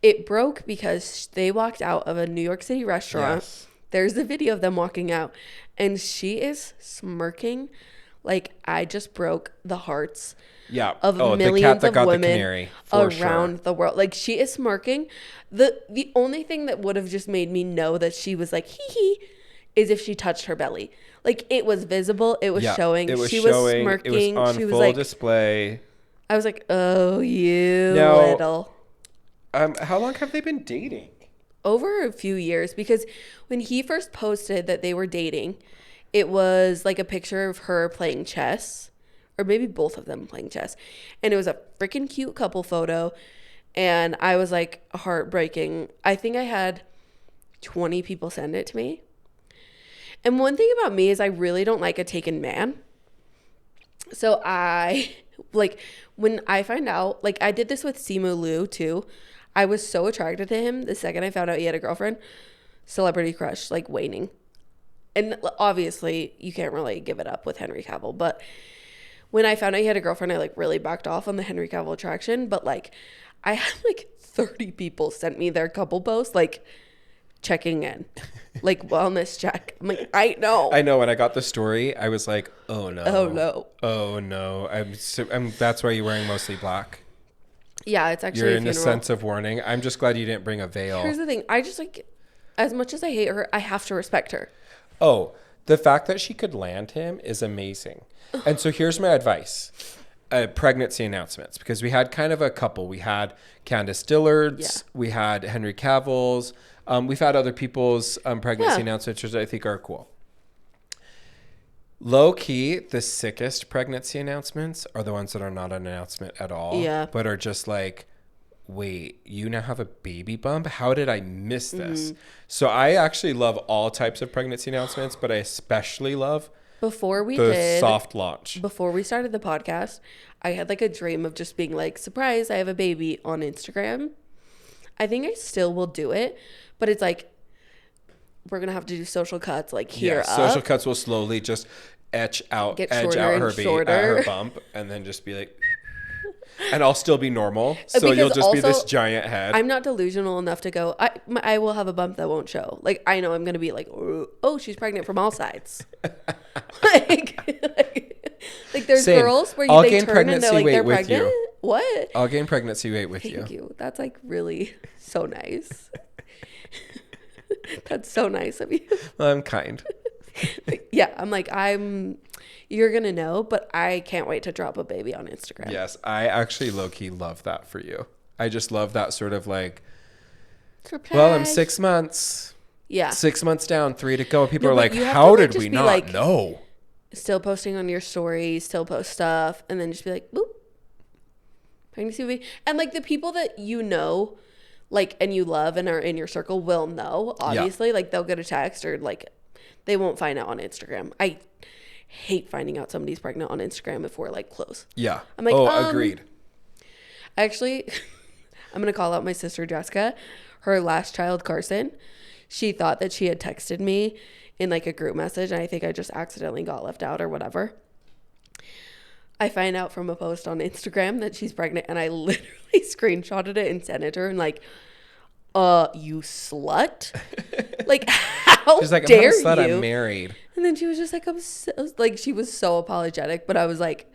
it broke because they walked out of a New York City restaurant. Yes. There's a video of them walking out. And she is smirking like I just broke the hearts of millions of women around the world. Like, she is smirking. The only thing that would have just made me know that she was like, hee hee, is if she touched her belly. Like, it was visible. It was showing. She was smirking. It was on she was full like, display. I was like, oh, you little. How long have they been dating? Over a few years, because when he first posted that they were dating, it was like a picture of her playing chess, or maybe both of them playing chess. And it was a freaking cute couple photo. And I was like, heartbreaking. I think I had 20 people send it to me. And one thing about me is I really don't like a taken man. So I, like, when I find out, like, I did this with Simu Liu too. I was so attracted to him the second I found out he had a girlfriend. Celebrity crush, like, waning. And obviously, you can't really give it up with Henry Cavill. But when I found out he had a girlfriend, I, like, really backed off on the Henry Cavill attraction. But, like, I had, like, 30 people sent me their couple posts, like, checking in. Like, wellness check. I'm like, I know. When I got the story, I was like, oh, no. Oh, no. Oh, no. That's why you're wearing mostly black. Yeah, it's actually You're in a sense of warning. I'm just glad you didn't bring a veil. Here's the thing. I just, like, as much as I hate her, I have to respect her. Oh, the fact that she could land him is amazing. And so here's my advice. Pregnancy announcements, because we had kind of a couple. We had Candace Dillard's. We had Henry Cavill's. We've had other people's pregnancy announcements, which I think are cool. Low key, the sickest pregnancy announcements are the ones that are not an announcement at all, but are just like, wait, you now have a baby bump? How did I miss this? So I actually love all types of pregnancy announcements, but I especially love the soft launch. Before we started the podcast, I had like a dream of just being like, surprise, I have a baby on Instagram. I think I still will do it, but it's like, we're going to have to do social cuts like here up. Social cuts will slowly just edge out her bump, and then just be like, and I'll still be normal. So because you'll just be this giant head. I'm not delusional enough to go, I will have a bump that won't show. Like, I know I'm going to be like, oh, she's pregnant from all sides. like there's Same. girls where I'll they gain turn and they're like, they're pregnancy weight pregnant. with you. What? I'll gain pregnancy weight with you. Thank you. That's like really so nice. That's so nice of you. Well, I'm kind. Yeah, I'm like, you're going to know, but I can't wait to drop a baby on Instagram. Yes, I actually low-key love that for you. I just love that sort of like, surprise. Well, I'm 6 months. Yeah. 6 months down, 3 to go. People are like, how did we not know? Still posting on your stories, still post stuff, and then just be like, boop. pregnancy will be, and like the people that you know, like, and you love and are in your circle will know, obviously. Like they'll get a text or like they won't find out on Instagram. I hate finding out somebody's pregnant on Instagram if we're like close. Yeah. I'm like, agreed. Actually, I'm going to call out my sister Jessica. Her last child, Carson, she thought that she had texted me in like a group message, and I think I just accidentally got left out or whatever. I find out from a post on Instagram that she's pregnant, and I literally screenshotted it and sent it to her and like, you slut. Like, how She's like, dare I'm not a slut, you? I'm married. And then she was just like, like, she was so apologetic, but I was like,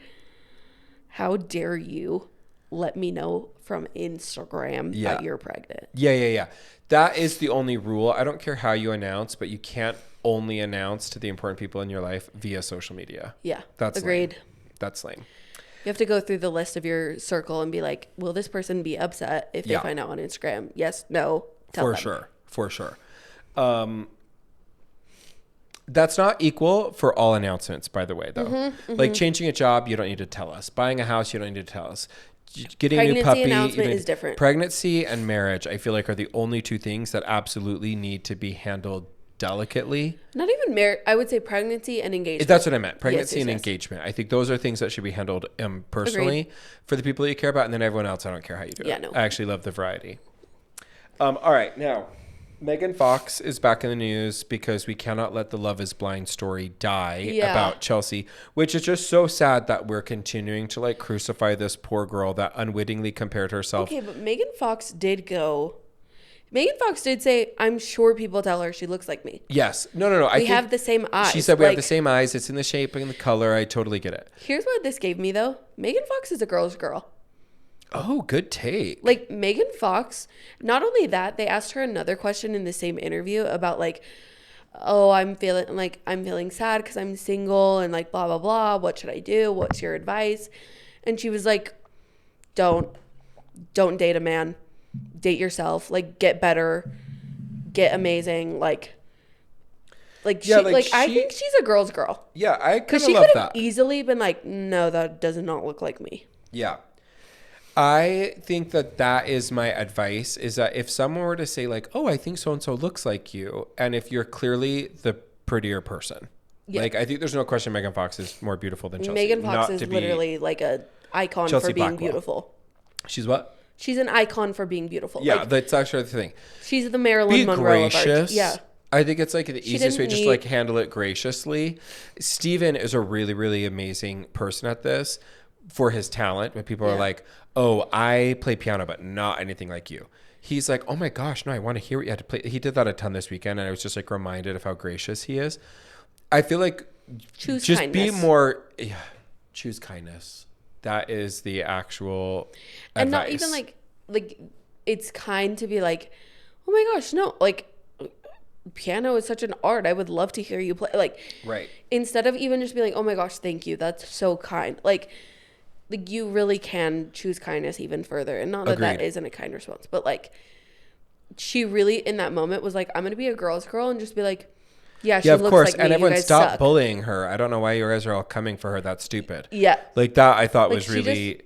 how dare you let me know from Instagram that you're pregnant? Yeah. That is the only rule. I don't care how you announce, but you can't only announce to the important people in your life via social media. Yeah. That's agreed. lame. That's lame. You have to go through the list of your circle and be like, will this person be upset if they find out on Instagram? Yes, no, tell them. For sure. That's not equal for all announcements, by the way, though. Like changing a job, you don't need to tell us. Buying a house, you don't need to tell us. Getting a new puppy announcement is different. Pregnancy and marriage, I feel like, are the only two things that absolutely need to be handled delicately. Not even marriage. I would say pregnancy and engagement. That's what I meant. Pregnancy and Yes. engagement. I think those are things that should be handled personally. Agreed. For the people that you care about, and then everyone else, I don't care how you do it. Yeah, no. I actually love the variety. All right, now Megan Fox is back in the news because we cannot let the Love is Blind story die about Chelsea, which is just so sad that we're continuing to like crucify this poor girl that unwittingly compared herself. Okay, but Megan Fox did say, I'm sure people tell her she looks like me. Yes. No. We have the same eyes. She said we have the same eyes. It's in the shape and the color. I totally get it. Here's what this gave me, though. Megan Fox is a girl's girl. Oh, good take. Like, Megan Fox, not only that, they asked her another question in the same interview about, like, oh, I'm feeling sad because I'm single and, like, blah, blah, blah. What should I do? What's your advice? And she was like, don't date a man. Date yourself. Like, get better. Get amazing. I think she's a girl's girl. Yeah, I kind of love that. Because she could have easily been like, no, that does not look like me. Yeah. I think that is my advice, is that if someone were to say like, oh, I think so-and-so looks like you, and if you're clearly the prettier person, like I think there's no question Megan Fox is more beautiful than Chelsea. Megan Fox is literally like a icon Chelsea for being Blackwell. Beautiful. She's what? She's an icon for being beautiful. Yeah, like, that's actually the thing. She's the Marilyn Monroe of art. Yeah. I think it's like the easiest way, just like handle it graciously. Steven is a really, really amazing person at this for his talent. When people are like, oh, I play piano, but not anything like you. He's like, oh my gosh, no, I want to hear what you had to play. He did that a ton this weekend, and I was just like reminded of how gracious he is. I feel like choose kindness. That is the actual advice. And not even like it's kind to be like, oh my gosh, no, like piano is such an art. I would love to hear you play. Like, right. Instead of even just being like, oh my gosh, thank you. That's so kind. Like you really can choose kindness even further. And not that that isn't a kind response, but like she really in that moment was like, I'm going to be a girl's girl and just be like, yeah, she looks like me. Yeah, of course. And everyone stop bullying her. I don't know why you guys are all coming for her. That's stupid. Yeah. Like that I thought was really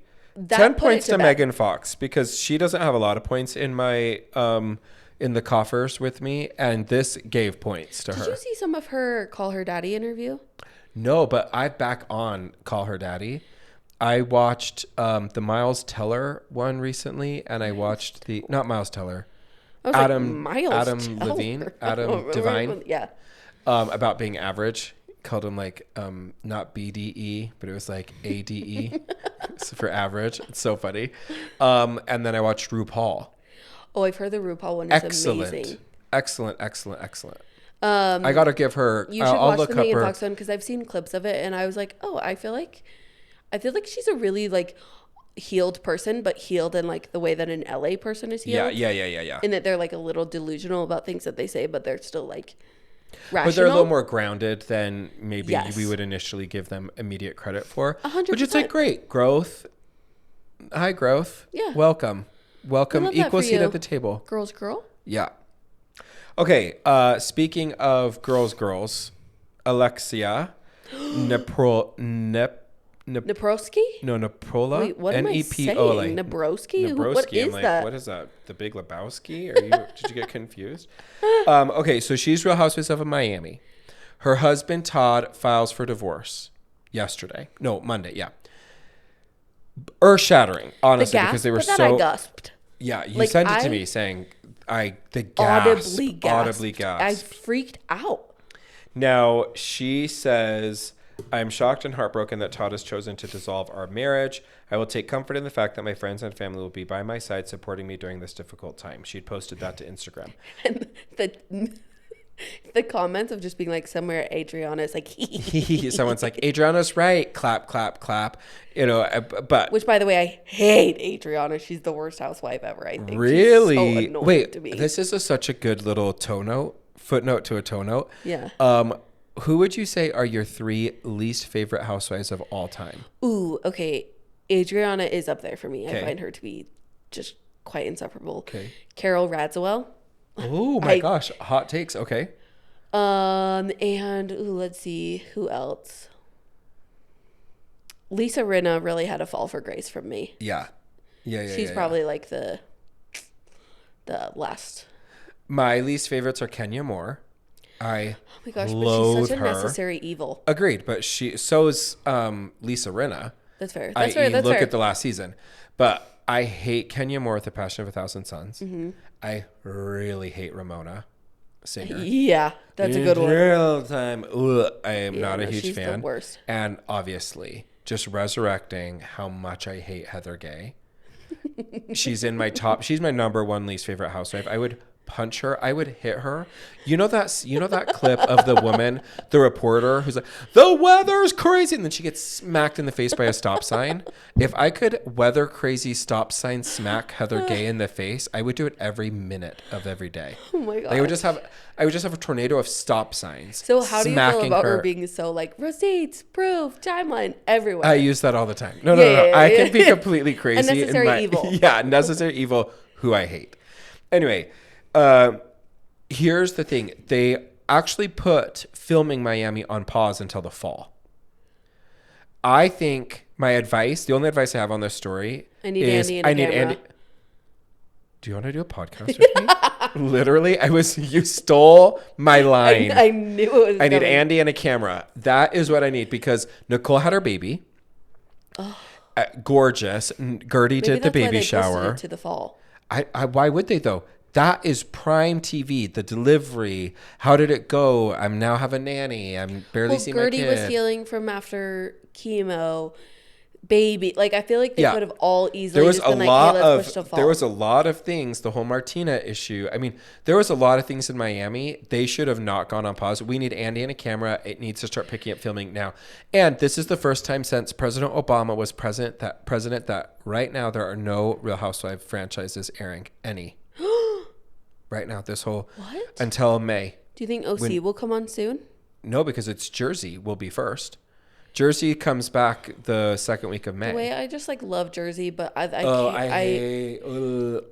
10 points to Megan Fox, because she doesn't have a lot of points in my in the coffers with me, and this gave points to her. Did you see some of her Call Her Daddy interview? No, but I back on Call Her Daddy. I watched the Miles Teller one recently, and I watched not Miles Teller. Adam Devine. Yeah. About being average. Called him like not BDE, but it was like ADE for average. It's so funny. And then I watched RuPaul. Oh, I've heard the RuPaul one is amazing. Excellent. I gotta give her. You should watch the Megan Fox one, because I've seen clips of it, and I was like, oh, I feel like she's a really like healed person, but healed in like the way that an LA person is healed. Yeah. In that they're like a little delusional about things that they say, but they're still like rational. But they're a little more grounded than maybe we would initially give them immediate credit for. 100%. Which is like great growth. Hi, growth. Yeah. Welcome. Equal seat at the table. Girls, girl. Yeah. Okay. Speaking of girls, Alexia Naprosky? No, Naprola. Wait, what am I saying? Like Nabrowski? Nabrowski. What is I'm like, that? what is that? The Big Lebowski? Did you get confused? Okay, so she's Real Housewives of Miami. Her husband Todd files for divorce Monday. Yeah, earth shattering, honestly, because they were I gasped. Yeah, you sent it to me saying the gasp, audibly gasped. I freaked out. Now she says, "I'm shocked and heartbroken that Todd has chosen to dissolve our marriage. I will take comfort in the fact that my friends and family will be by my side supporting me during this difficult time." She'd posted that to Instagram. And the comments of just being like, somewhere Adriana is like, Someone's like, Adriana's right. Clap, clap, clap. But which, by the way, I hate Adriana. She's the worst housewife ever, I think. Really? She's so annoying Wait, to me. this is such a good little footnote to a toe note. Yeah. Who would you say are your 3 least favorite housewives of all time? Ooh, okay. Adriana is up there for me. Okay. I find her to be just quite insufferable. Okay. Carol Radziwill. Oh my gosh, hot takes. Okay. And let's see who else. Lisa Rinna really had a fall for grace from me. Yeah. She's probably like the last. My least favorites are Kenya Moore. Oh my gosh, loathe but she's such a her. necessary evil. Agreed, but so is Lisa Rinna. That's fair. Look at the last season. But I hate Kenya Moore with the Passion of a Thousand Suns. Mm-hmm. I really hate Ramona Singer. Yeah, that's a good one. Real time. I am not a huge she's fan. The worst. And obviously, just resurrecting how much I hate Heather Gay. She's my number 1 least favorite housewife. I would punch her. I would hit her. You know that clip of the woman, the reporter, who's like, the weather's crazy, and then she gets smacked in the face by a stop sign. If I could weather crazy stop sign smack Heather Gay in the face, I would do it every minute of every day. Oh my god! I would just have a tornado of stop signs. So how do you feel about her being so like receipts, proof, timeline everywhere? I use that all the time. No. I can be completely crazy. A necessary evil. Yeah, necessary evil. Who I hate. Anyway. Here's the thing. They actually put filming Miami on pause until the fall. I think the only advice I have on this story is I need Andy. Do you want to do a podcast with me? Literally, you stole my line. I knew it was I need Andy and a camera. That is what I need because Nicole had her baby. Oh. Gorgeous. Gertie did the baby shower. It to the fall. Why would they though? That is prime TV. The delivery. How did it go? I'm now have a nanny. I'm barely seeing my kid. Gertie was healing from after chemo. Baby, like I feel like they could have all easily. There was a lot of things. The whole Martina issue. I mean, there was a lot of things in Miami. They should have not gone on pause. We need Andy and a camera. It needs to start picking up filming now. And this is the first time since President Obama was president that right now there are no Real Housewives franchises airing any. Right now, until May. Do you think OC will come on soon? No, because it's Jersey will be first. Jersey comes back the second week of May. The way I just love Jersey, but I hate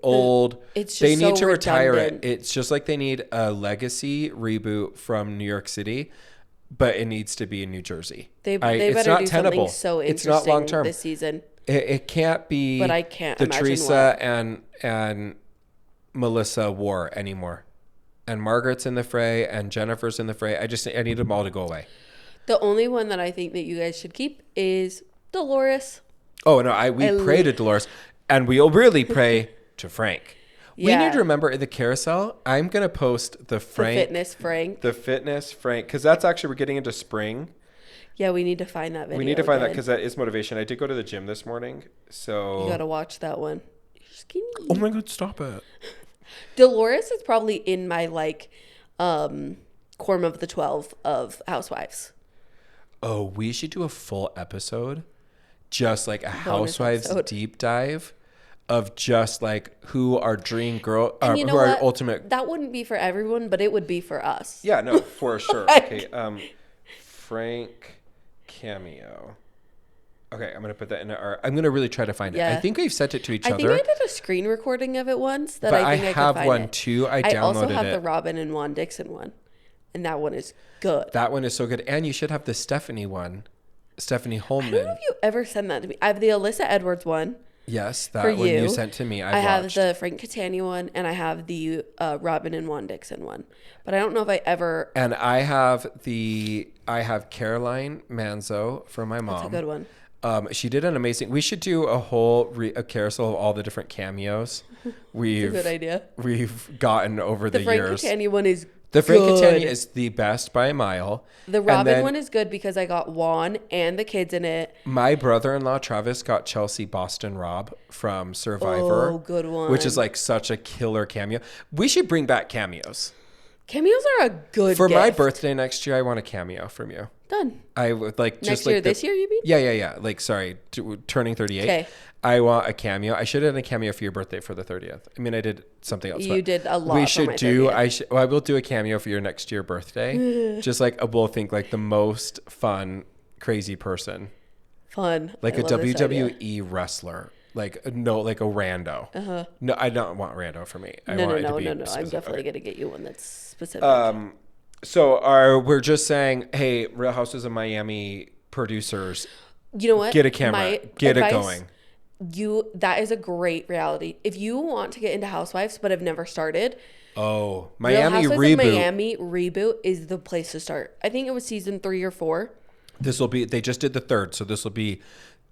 old. It's just they need so to retire redundant. it. It's just like they need a legacy reboot from New York City, but it needs to be in New Jersey. They better do something so interesting it's not long term this season. It can't be. But I can't the imagine Teresa what. and Melissa war anymore, and Margaret's in the fray and Jennifer's in the fray. I need them all to go away. The only one that I think that you guys should keep is Dolores. Oh no, we pray to Dolores, and we'll really pray to Frank. We need to remember in the carousel. I'm gonna post the fitness Frank, because that's actually we're getting into spring. Yeah, we need to find that video. We need to find that because that is motivation. I did go to the gym this morning, so you gotta watch that one. You're skinny. Oh my god, stop it. Dolores is probably in my quorum of the 12 of Housewives. Oh, we should do a full episode, just like a Housewives deep dive of just like who our dream girl, who our ultimate. That wouldn't be for everyone, but it would be for us. Yeah, no, for sure. Okay, Frank cameo. Okay, I'm gonna put that in I'm gonna really try to find it. I think we've sent it to each other. I think I did a screen recording of it once. But I think I have can find one it. too. I downloaded it. I also have the Robin and Juan Dixon one, and that one is good. That one is so good, and you should have the Stephanie one Stephanie I don't know Holman. if you ever sent that to me. I have the Alyssa Edwards one. Yes, that For one you you. sent to me. I have watched. the Frank Catania one, and I have the Robin and Juan Dixon one. But I don't know if I ever. And I have Caroline Manzo from my mom. That's a good one. She did an amazing. We should do a carousel of all the different cameos It's a good idea. we've gotten over the The Frank years. Catania one is The Frank good. Catania is the best by a mile. The Robin one is good because I got Juan and the kids in it. My brother-in-law Travis got Chelsea Boston Rob from Survivor. Oh, good one. Which is like such a killer cameo. We should bring back cameos. Cameos are a good For my gift. birthday next year, I want a cameo from you. Done. I would like Next year, this year, you mean? Yeah. Like, sorry, turning 38. Okay. I want a cameo. I should have done a cameo for your birthday for the 30th. I mean, I did something else. You but did a lot We for should my do. 30th. I will do a cameo for your next year birthday. Just like we'll think like the most fun, crazy person, Fun. like I a love this idea. WWE wrestler. Like a rando. Uh-huh. No, I don't want rando for me. I want it to be No. I'm specific. definitely gonna get you one that's specific. So we're just saying, hey, Real Houses of Miami producers, You know what? get a camera, My get it advice, going. That is a great reality. If you want to get into Housewives but have never started, Oh, Real Miami Housewives reboot. of Miami reboot is the place to start. I think it was season 3 or 4. This will be. They just did the third, so this will be.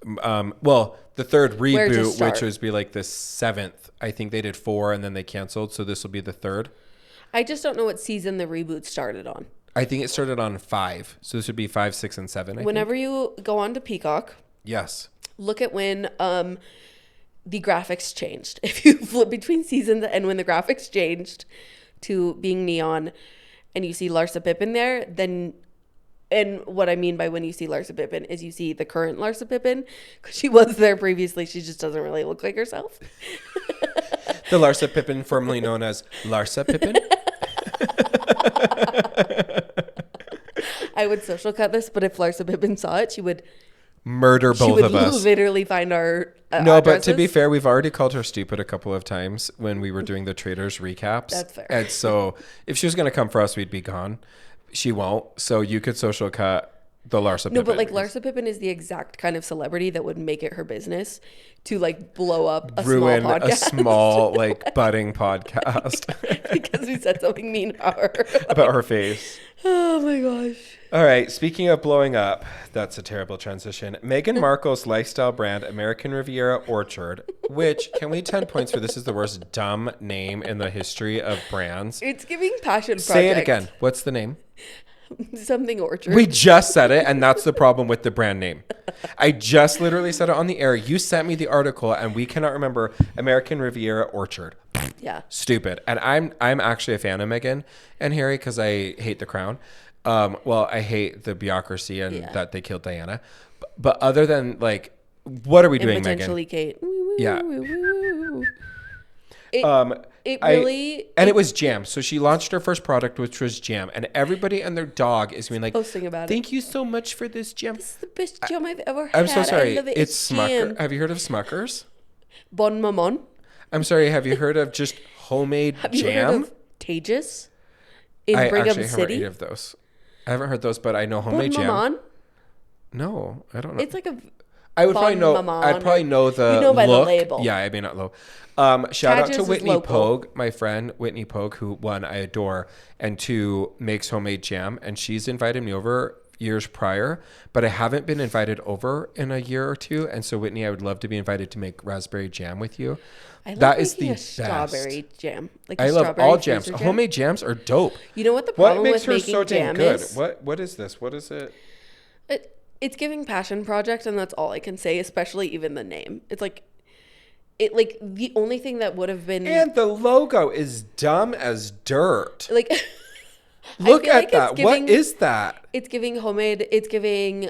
The third Where to reboot, start. which would be like the 7th. I think they did 4 and then they canceled, so this will be the third. I just don't know what season the reboot started on. I think it started on 5, so this would be 5, 6, and 7. Whenever you go on to Peacock, Yes. look at when the graphics changed. If you flip between seasons and when the graphics changed to being neon and you see Larsa Pippen there, then, and what I mean by when you see Larsa Pippen is you see the current Larsa Pippen, because she was there previously. She just doesn't really look like herself. The Larsa Pippen, formerly known as Larsa Pippen. I would social cut this, but if Larsa Pippen saw it, she would Murder both of us. literally find our No, but to addresses. be fair, we've already called her stupid a couple of times when we were doing the traders recaps. That's fair. And so if she was going to come for us, we'd be gone. She won't. So you could social cut the Larsa Pippen. No, but like Larsa Pippen is the exact kind of celebrity that would make it her business to like blow up a ruin small podcast. a small like budding podcast because we said something mean about her. about her face. Oh my gosh. All right. Speaking of blowing up, that's a terrible transition. Meghan Markle's lifestyle brand, American Riviera Orchard, which can we 10 points for this is the worst dumb name in the history of brands. It's giving passion project. Say it again. What's the name? Something orchard. We just said it, and that's the problem with the brand name. I just literally said it on the air. You sent me the article, and we cannot remember American Riviera Orchard. Yeah. Stupid. And I'm actually a fan of Meghan and Harry because I hate the crown. Well, I hate the bureaucracy and that they killed Diana. But other than like, what are we doing, And potentially Meghan? Kate. Yeah. It really. And it was jam. So she launched her first product, which was jam, and everybody and their dog is being like, Posting about it. "Thank you so much for this jam." This is the best jam I've ever had. I'm so sorry. I love it. It's jam. Smucker. Have you heard of Smuckers? Bon Maman. I'm sorry. Have you heard of just homemade Have you jam? heard of Tages in I Brigham actually haven't City? heard of those. I haven't heard those, but I know Bon homemade jam. Maman. No, I don't know. It's like a. I would probably Bon know. Maman I'd probably know the You know by the look. label. Yeah, I may not know. Shout out Tages to is Whitney local. Pogue, my friend Whitney Pogue, who one I adore, and two makes homemade jam, and she's invited me over years prior, but I haven't been invited over in a year or two, and so Whitney, I would love to be invited to make raspberry jam with you. I love That is making the a best. strawberry jam. Like I a love strawberry all jams. freezer jam. Homemade jams are dope. You know what the What problem makes with her making so dang jam good? is? What is this? What is it? It's giving passion project, and that's all I can say. Especially even the name. It's like, the only thing that would have been And the logo is dumb as dirt. like. Look feel at like it's that. giving- What is that? It's giving homemade. It's giving.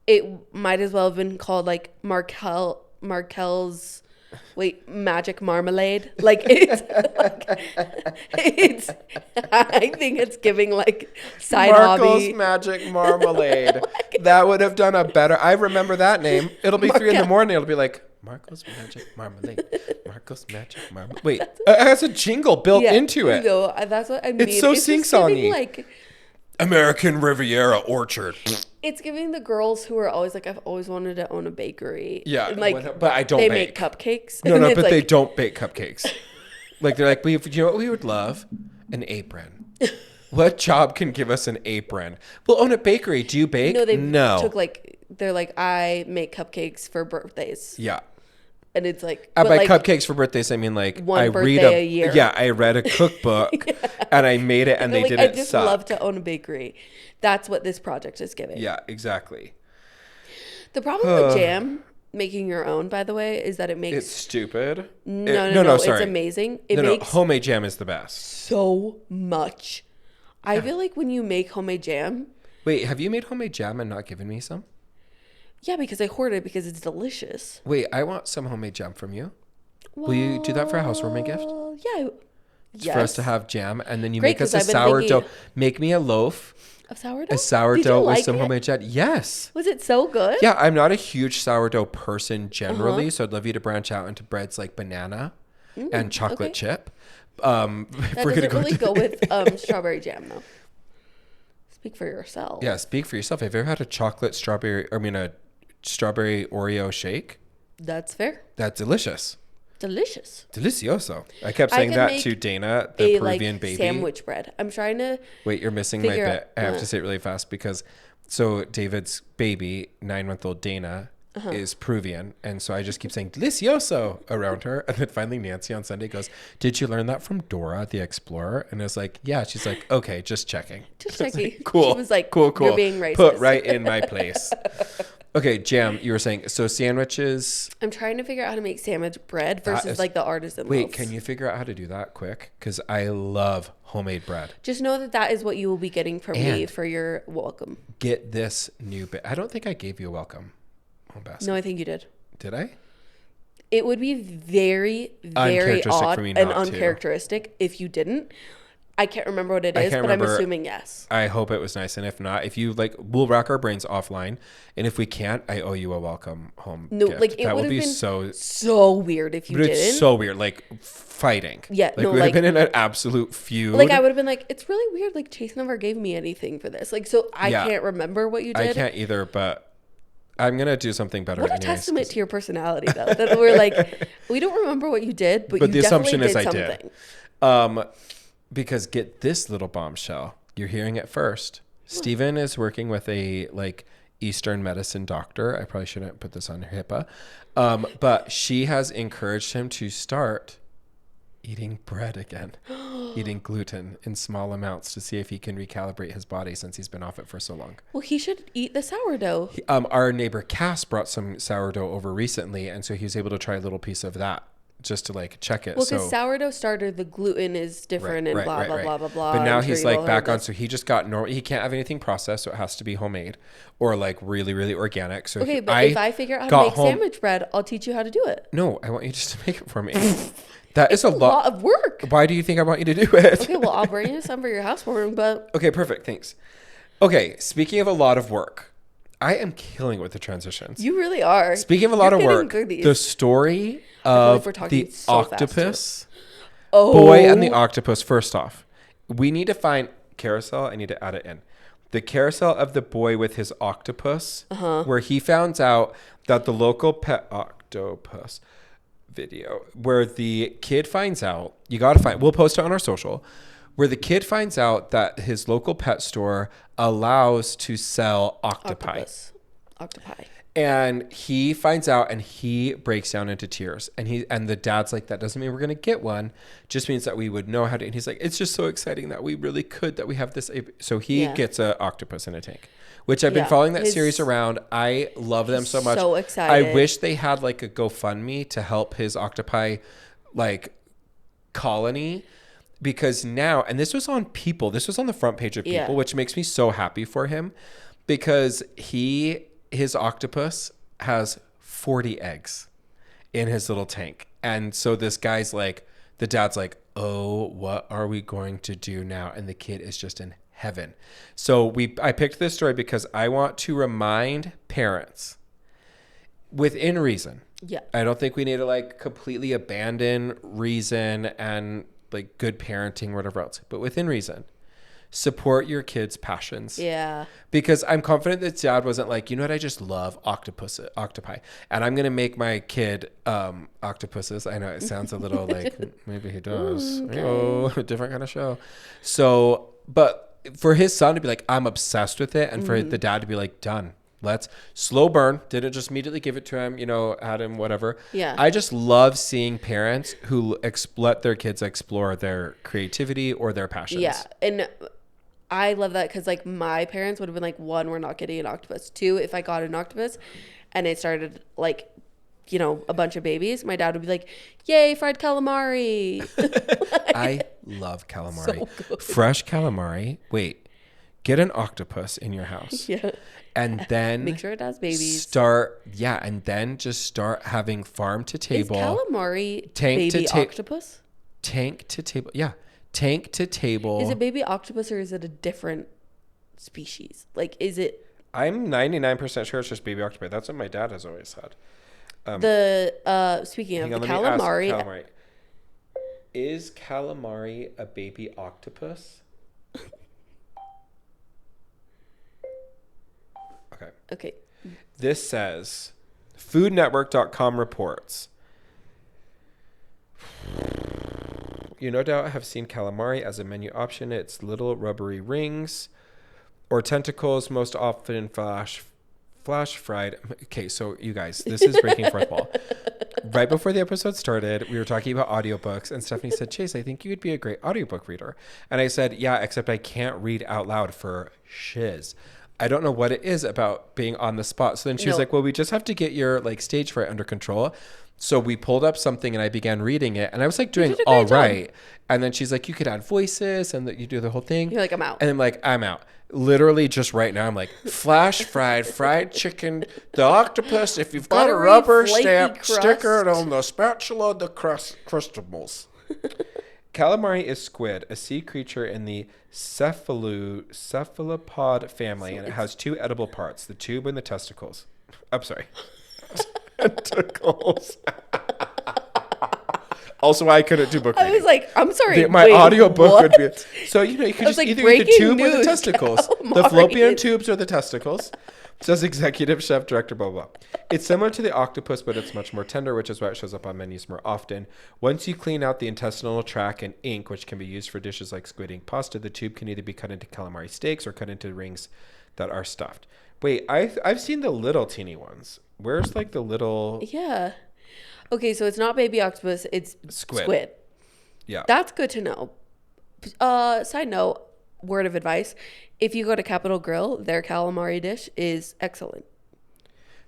It might as well have been called like Markel's. Wait, magic marmalade. Like it's. It's. I think it's giving like side Markle's hobby. Magic Marmalade. That would have done a better. I remember that name. It'll be 3 a.m. It'll be like Markle's Magic Marmalade. Markle's Magic Marmalade. Wait, it has a jingle built into it. No, that's what I mean. It's so just sing-songy. giving, like American Riviera Orchard. It's giving the girls who are always like, I've always wanted to own a bakery. Yeah, And like, but I don't they bake. make cupcakes. No, and no, it's but like, they don't bake cupcakes. Like, they're like, you know what we would love? An apron. What job can give us an apron? We'll own a bakery. Do you bake? No, they No. took like, they're like, I make cupcakes for birthdays. Yeah. And it's like, By but like, cupcakes for birthdays, I mean like one I birthday read a year. Yeah, I read a cookbook and I made it and they're they like, didn't I just suck. love to own a bakery. That's what this project is giving. Yeah, exactly. The problem with jam, making your own, by the way, is that it makes... It's stupid. No, sorry. it's amazing. It No, makes homemade jam is the best. so much. I feel like when you make homemade jam... Wait, have you made homemade jam and not given me some? Yeah, because I hoard it because it's delicious. Wait, I want some homemade jam from you. Will you do that for a housewarming gift? Yeah. For us to have jam, and then you Great, make us 'cause a I've been sourdough. thinking- Make me a loaf, Of sourdough? a Did sourdough you with like some it? homemade jam. Yes. Was it so good? Yeah, I'm not a huge sourdough person generally, so I'd love you to branch out into breads like banana and chocolate chip. That doesn't really go with strawberry jam, though. Speak for yourself. Yeah, speak for yourself. Have you ever had a a strawberry Oreo shake? That's fair. That's delicious. Delicious. Delicioso. I kept I saying can that make to Dana, the a Peruvian like baby. sandwich bread. I'm trying to... Wait, you're missing my figure bit. out- I have to say it really fast because so David's baby, 9-month-old Dana, is Peruvian. And so I just keep saying delicioso around her. And then finally Nancy on Sunday goes, "Did you learn that from Dora the Explorer?" And I was like, "Yeah." She's like, "Okay, just checking." Just checking. Cool. She was like, cool. "You're being racist." Put right in my place. Okay, jam, you were saying, so sandwiches. I'm trying to figure out how to make sandwich bread versus like the artisan Wait, loaves. can you figure out how to do that quick? Because I love homemade bread. Just know that that is what you will be getting from me And- for your welcome. Get this new bit. I don't think I gave you a welcome home basket. No, I think you did. Did I? It would be very, very Uncharacteristic odd for me and not to. uncharacteristic if you didn't. I can't remember what it I is, can't but I'm remember. assuming yes. I hope it was nice. And if not, if you like, we'll rack our brains offline. And if we can't, I owe you a welcome home No, gift. like it That would will have be been so weird if you But didn't. it's so weird, like fighting. Yeah, like no, we would like- have been in an absolute feud. Like I would have been like, it's really weird. Like Chase never gave me anything for this. Like so, I Yeah. can't remember what you did. I can't either, but I'm gonna do something better. What a anyways, testament to your personality, though. That we're like, we don't remember what you did, but you the assumption definitely is I did did. something. Because get this little bombshell. You're hearing it first. Steven is working with a like Eastern medicine doctor. I probably shouldn't put this on HIPAA. But she has encouraged him to start eating bread again, eating gluten in small amounts to see if he can recalibrate his body since he's been off it for so long. Well, he should eat the sourdough. Our neighbor Cass brought some sourdough over recently, and so he was able to try a little piece of that just to like check it. Well, because sourdough starter, the gluten is different and blah, blah, blah, blah. But now I'm sure he's you've like all back heard on. this. So he just got normal. He can't have anything processed, so it has to be homemade or like really, really organic. So Okay, but if I figure out how to got make home- sandwich bread, I'll teach you how to do it. No, I want you just to make it for me. That is It's a a lot of work. Why do you think I want you to do it? Okay, well, I'll bring you some for your housewarming, but Okay, perfect. Thanks. Okay, speaking of a lot of work, I am killing it with the transitions. you really are. Speaking of a lot You're of getting work, through these. the story like of we're talking the so fast, too. octopus Oh, boy and the octopus. First off, we need to find carousel. I need to add it in. The carousel of the boy with his octopus, where he found out that the local pet octopus video, where the kid finds out, you got to find, we'll post it on our social, where the kid finds out that his local pet store allows to sell octopi. Octopi. And he finds out and he breaks down into tears. And the dad's like, that doesn't mean we're going to get one. Just means that we would know how to. And he's like, it's just so exciting that we really could, that we have this. So he gets an octopus in a tank, which I've been following that series around. I love them so much. So excited. I wish they had like a GoFundMe to help his octopi like colony. Because now, and this was on People, this was on the front page of People, which makes me so happy for him, because his octopus has 40 eggs in his little tank. And so this guy's like, the dad's like, oh, what are we going to do now? And the kid is just in heaven. So I picked this story because I want to remind parents within reason. Yeah. I don't think we need to like completely abandon reason and like good parenting or whatever else, but within reason. support your kids' passions. Yeah. Because I'm confident that dad wasn't like, you know what, I just love octopi. And I'm going to make my kid octopuses. I know it sounds a little like, maybe he does. Okay. Oh, a different kind of show. So, but for his son to be like, I'm obsessed with it. And for the dad to be like, done. Let's slow burn. Didn't just immediately give it to him, you know, had him, whatever. Yeah. I just love seeing parents who let their kids explore their creativity or their passions. Yeah. And I love that because, like, my parents would have been like, one, we're not getting an octopus. Two, if I got an octopus and it started, like, you know, a bunch of babies, my dad would be like, yay, fried calamari. I love calamari. So good. Fresh calamari. Wait, get an octopus in your house. Yeah. And then Make sure it has babies. And then just start having farm to table. Is calamari tank baby to octopus? Tank to table. Yeah. Tank to table. Is it baby octopus or is it a different species? Like, is it? I'm 99% sure it's just baby octopi. That's what my dad has always said. Speaking of Hang on, the let me ask calamari. Is calamari a baby octopus? Okay. This says foodnetwork.com reports. You no doubt have seen calamari as a menu option. Its little rubbery rings or tentacles, most often flash fried. Okay, so you guys, this is breaking fourth wall. Right before the episode started, we were talking about audiobooks, and Stephanie said, Chase, I think you would be a great audiobook reader. And I said, yeah, except I can't read out loud for shiz. I don't know what it is about being on the spot. So then she was like, well, we just have to get your like stage fright under control. So we pulled up something and I began reading it, and I was like doing all right. And then she's like, you could add voices and that you do the whole thing. You're like, I'm out. And I'm like, I'm out. Literally just right now, I'm like, flash fried chicken, the octopus, if you've got a Buttery, rubber flaky stamp, crust. stick it on the spatula, the crustables. Calamari is squid, a sea creature in the cephalopod family, and it has two edible parts, the tube and the testicles. I'm sorry. Tentacles. Also, I couldn't do book reading. I was like, I'm sorry. My audiobook would be... So, you know, you could just like, either eat the breaking tube or the news, testicles. calamari. The fallopian tubes or the testicles. Says executive chef, director, blah, blah, blah. It's similar to the octopus, but it's much more tender, which is why it shows up on menus more often. Once you clean out the intestinal tract and ink, which can be used for dishes like squid ink pasta, the tube can either be cut into calamari steaks or cut into rings that are stuffed. Wait, I've seen the little teeny ones. Where's like the little... Yeah. Okay, so it's not baby octopus, it's squid. Yeah. That's good to know. Side note, word of advice. If you go to Capital Grill, their calamari dish is excellent.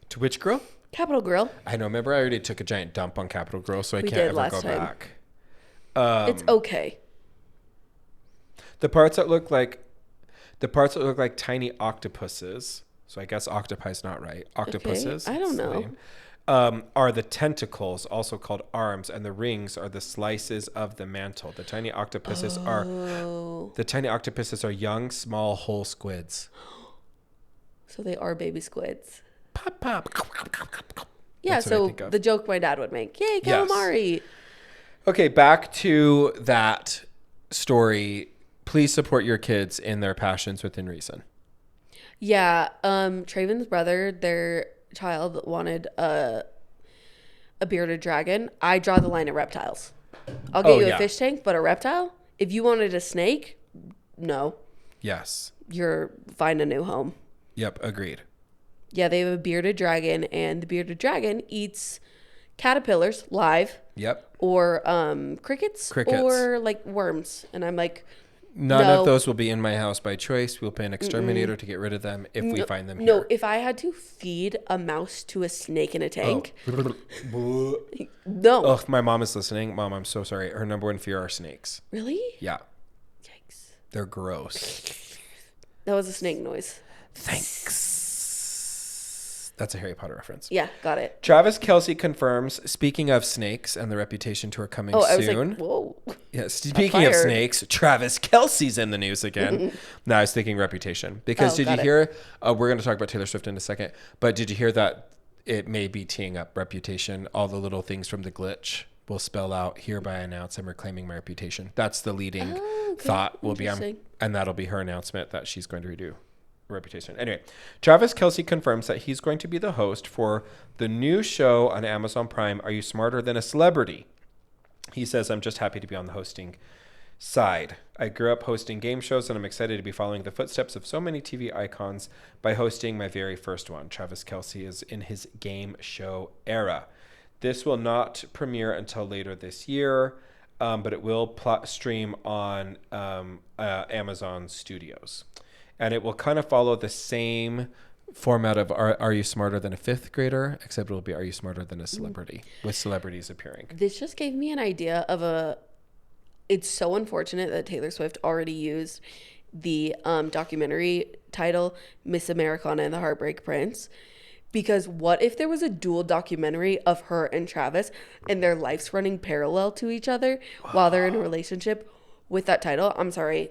To which grill? Capital Grill. I know. Remember, I already took a giant dump on Capital Grill, so I We can't did ever last go time. back. It's okay. The parts that look like tiny octopuses. So I guess octopi is not right. Octopuses. Okay, I don't know. Lame, are the tentacles, also called arms, and the rings are the slices of the mantle. The tiny octopuses are young, small, whole squids. So they are baby squids. Pop, pop. Yeah, That's what I so think of. the joke my dad would make. Yay, calamari. Yes. Okay, back to that story. Please support your kids in their passions within reason. Yeah, Traven's brother, their child wanted a bearded dragon. I draw the line at reptiles. I'll get you a fish tank, but a reptile? If you wanted a snake, no. Yes. You're find a new home. Yep, agreed. Yeah, they have a bearded dragon, and the bearded dragon eats caterpillars live. Yep. Or crickets. Or like worms. And I'm like, None of those will be in my house by choice. We'll pay an exterminator to get rid of them if we find them here. No, if I had to feed a mouse to a snake in a tank, no. Oh, my mom is listening. Mom, I'm so sorry. Her number one fear are snakes. Really? Yeah. Yikes. They're gross. That was a snake noise. Thanks. That's a Harry Potter reference. Yeah, got it. Travis Kelce confirms, speaking of snakes and the reputation tour coming soon. I was like, whoa. Yeah, speaking of snakes, Travis Kelce's in the news again. No, I was thinking reputation. Because did you hear, we're going to talk about Taylor Swift in a second, but did you hear that it may be teeing up reputation, all the little things from the glitch will spell out, hereby announce I'm reclaiming my reputation. That's the leading okay. thought will be, Interesting. and that'll be her announcement that she's going to redo Reputation. Anyway, Travis Kelce confirms that he's going to be the host for the new show on Amazon Prime, Are You Smarter Than a Celebrity? He says, I'm just happy to be on the hosting side. I grew up hosting game shows, and I'm excited to be following the footsteps of so many TV icons by hosting my very first one. Travis Kelce is in his game show era. This will not premiere until later this year, but it will stream on Amazon Studios. And it will kind of follow the same format of Are You Smarter Than a Fifth Grader? Except it will be Are You Smarter Than a Celebrity? With celebrities appearing. This just gave me an idea of it's so unfortunate that Taylor Swift already used the documentary title, Miss Americana and the Heartbreak Prince. Because what if there was a dual documentary of her and Travis and their lives running parallel to each other while they're in a relationship with that title? I'm sorry.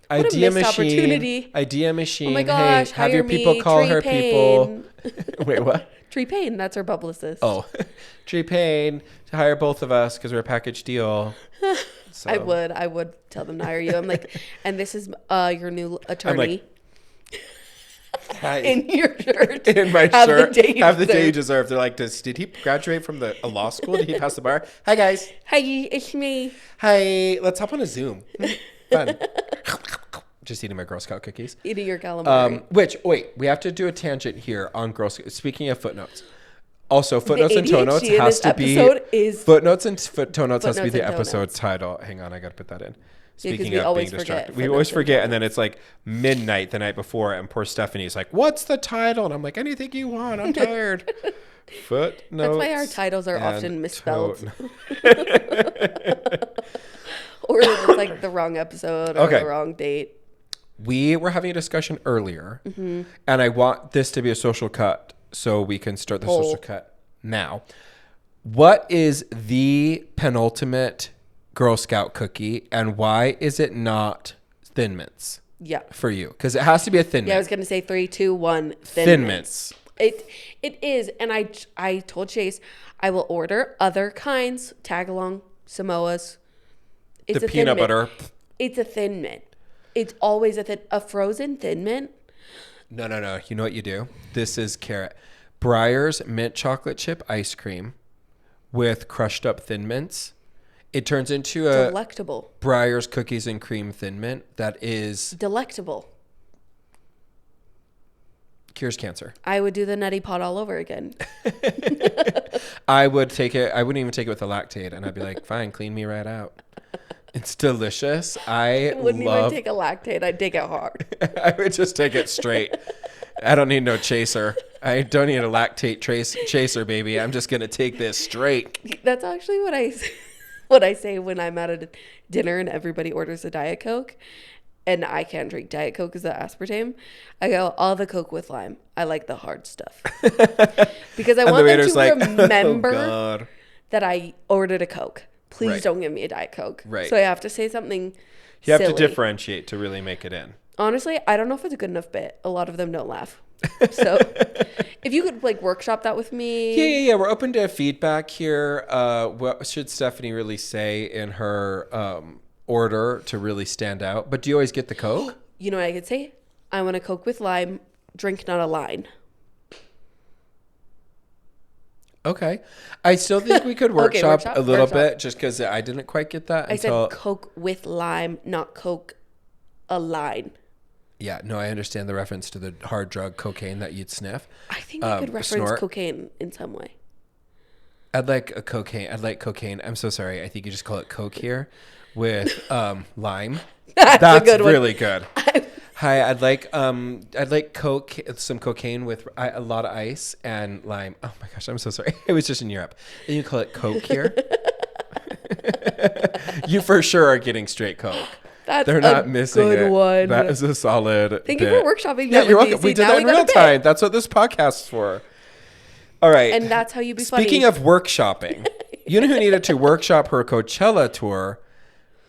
What a missed opportunity. Idea machine. Oh my gosh, hey, have your people me, call Tree her Payne. people. Wait, what? Tree Payne, that's her publicist. Oh, Tree Payne to hire both of us because we're a package deal. So. I would tell them to hire you. I'm like, and this is your new attorney. In your shirt. In my shirt. Have the day you deserve. deserve. They're like, did he graduate from a law school? Did he pass the bar? Hi, guys. Hi, it's me. Hi. Let's hop on a Zoom. Fun. Just eating my Girl Scout cookies. Eating your calamari. Wait, we have to do a tangent here on Girl Scout. Speaking of footnotes. Also, Footnotes and ADHD Toenotes in has this to be... episode is Footnotes and Toenotes has to be the and episode Toenotes. title. Hang on, I got to put that in. Speaking we of always being forget distracted. We always Footnotes and forget, and then Toenotes. it's like midnight the night before, and poor Stephanie's like, what's the title? And I'm like, anything you want. I'm tired. Footnotes. That's why our titles are often misspelled. Or it's like the wrong episode or the wrong date. We were having a discussion earlier, and I want this to be a social cut so we can start the social cut now. What is the penultimate Girl Scout cookie, and why is it not Thin Mints? Yeah. For you? Because it has to be a Thin Mint. Yeah, I was going to say 3, 2, 1. Thin Mints. It is, and I told Chase I will order other kinds, tag along, Samoas. It's the a peanut Thin Mint. butter. It's a Thin Mint. It's always a frozen Thin Mint. No. You know what you do? This is carrot. Breyer's mint chocolate chip ice cream with crushed up Thin Mints. It turns into a Delectable. Breyer's cookies and cream Thin Mint that is Delectable. cures cancer. I would do the nutty pot all over again. I would take it. I wouldn't even take it with the lactate, and I'd be like, fine, clean me right out. It's delicious. I wouldn't even take a lactate. I'd take it hard. I would just take it straight. I don't need no chaser. I don't need a lactate chaser, baby. I'm just gonna take this straight. That's actually what I say when I'm at a dinner and everybody orders a Diet Coke, and I can't drink Diet Coke because of aspartame. I go, all the Coke with lime. I like the hard stuff because I want them to remember that I ordered a Coke. Please don't give me a Diet Coke. Right. So I have to say something You have silly. to differentiate to really make it in. Honestly, I don't know if it's a good enough bit. A lot of them don't laugh. So if you could like workshop that with me. Yeah. We're open to feedback here. What should Stephanie really say in her order to really stand out? But do you always get the Coke? You know what I could say? I want a Coke with lime. Drink, not a line. Okay. I still think we could workshop a little bit just because I didn't quite get that. I said Coke with lime, not Coke a line. Yeah, no, I understand the reference to the hard drug cocaine that you'd sniff. I think I could reference cocaine in some way. I'd like cocaine. I'm so sorry. I think you just call it Coke here with lime. That's really good. Hi, I'd like Coke, some cocaine with a lot of ice and lime. Oh my gosh, I'm so sorry. I was just in Europe. And you call it Coke here? You for sure are getting straight Coke. They're not missing it. One. That is a solid Thank bit. you for workshopping that. Yeah, you're welcome. We did that in real time. That's what this podcast's for. All right. And that's how you be funny. Speaking of workshopping, you know who needed to workshop her Coachella tour?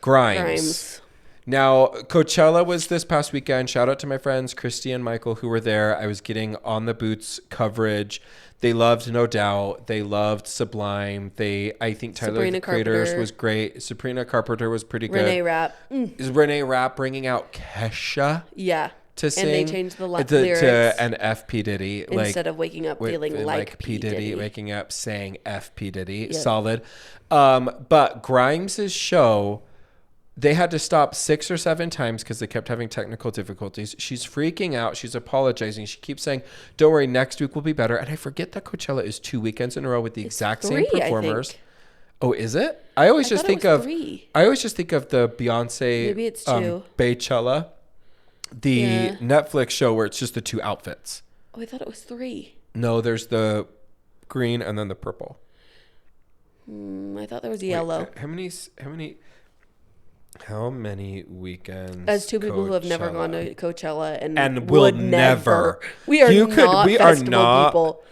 Grimes. Now, Coachella was this past weekend. Shout out to my friends, Christy and Michael, who were there. I was getting on the boots coverage. They loved No Doubt. They loved Sublime. I think Tyler Sabrina the Creators Carpenter. was great. Sabrina Carpenter was pretty good. Renee Rapp. Is Renee Rapp bringing out Kesha Yeah. to sing? And they changed the lyrics. To an F. P. Diddy. Instead of waking up feeling like P. Diddy. Waking up saying F. P. Diddy. Yep. Solid. But Grimes' show, they had to stop 6 or 7 times because they kept having technical difficulties. She's freaking out. She's apologizing. She keeps saying, don't worry, next week will be better. And I forget that Coachella is 2 weekends in a row with the exact same performers. I think. Oh, is it? I always just think of 3. I always just think of the Beyonce Maybe it's 2. Beychella, the Netflix show where it's just the 2 outfits. Oh, I thought it was 3. No, there's the green and then the purple. I thought there was yellow. Wait, how many weekends? As 2 people who have never Coachella? gone to Coachella and will would never. We are You could- not we are festival not- people.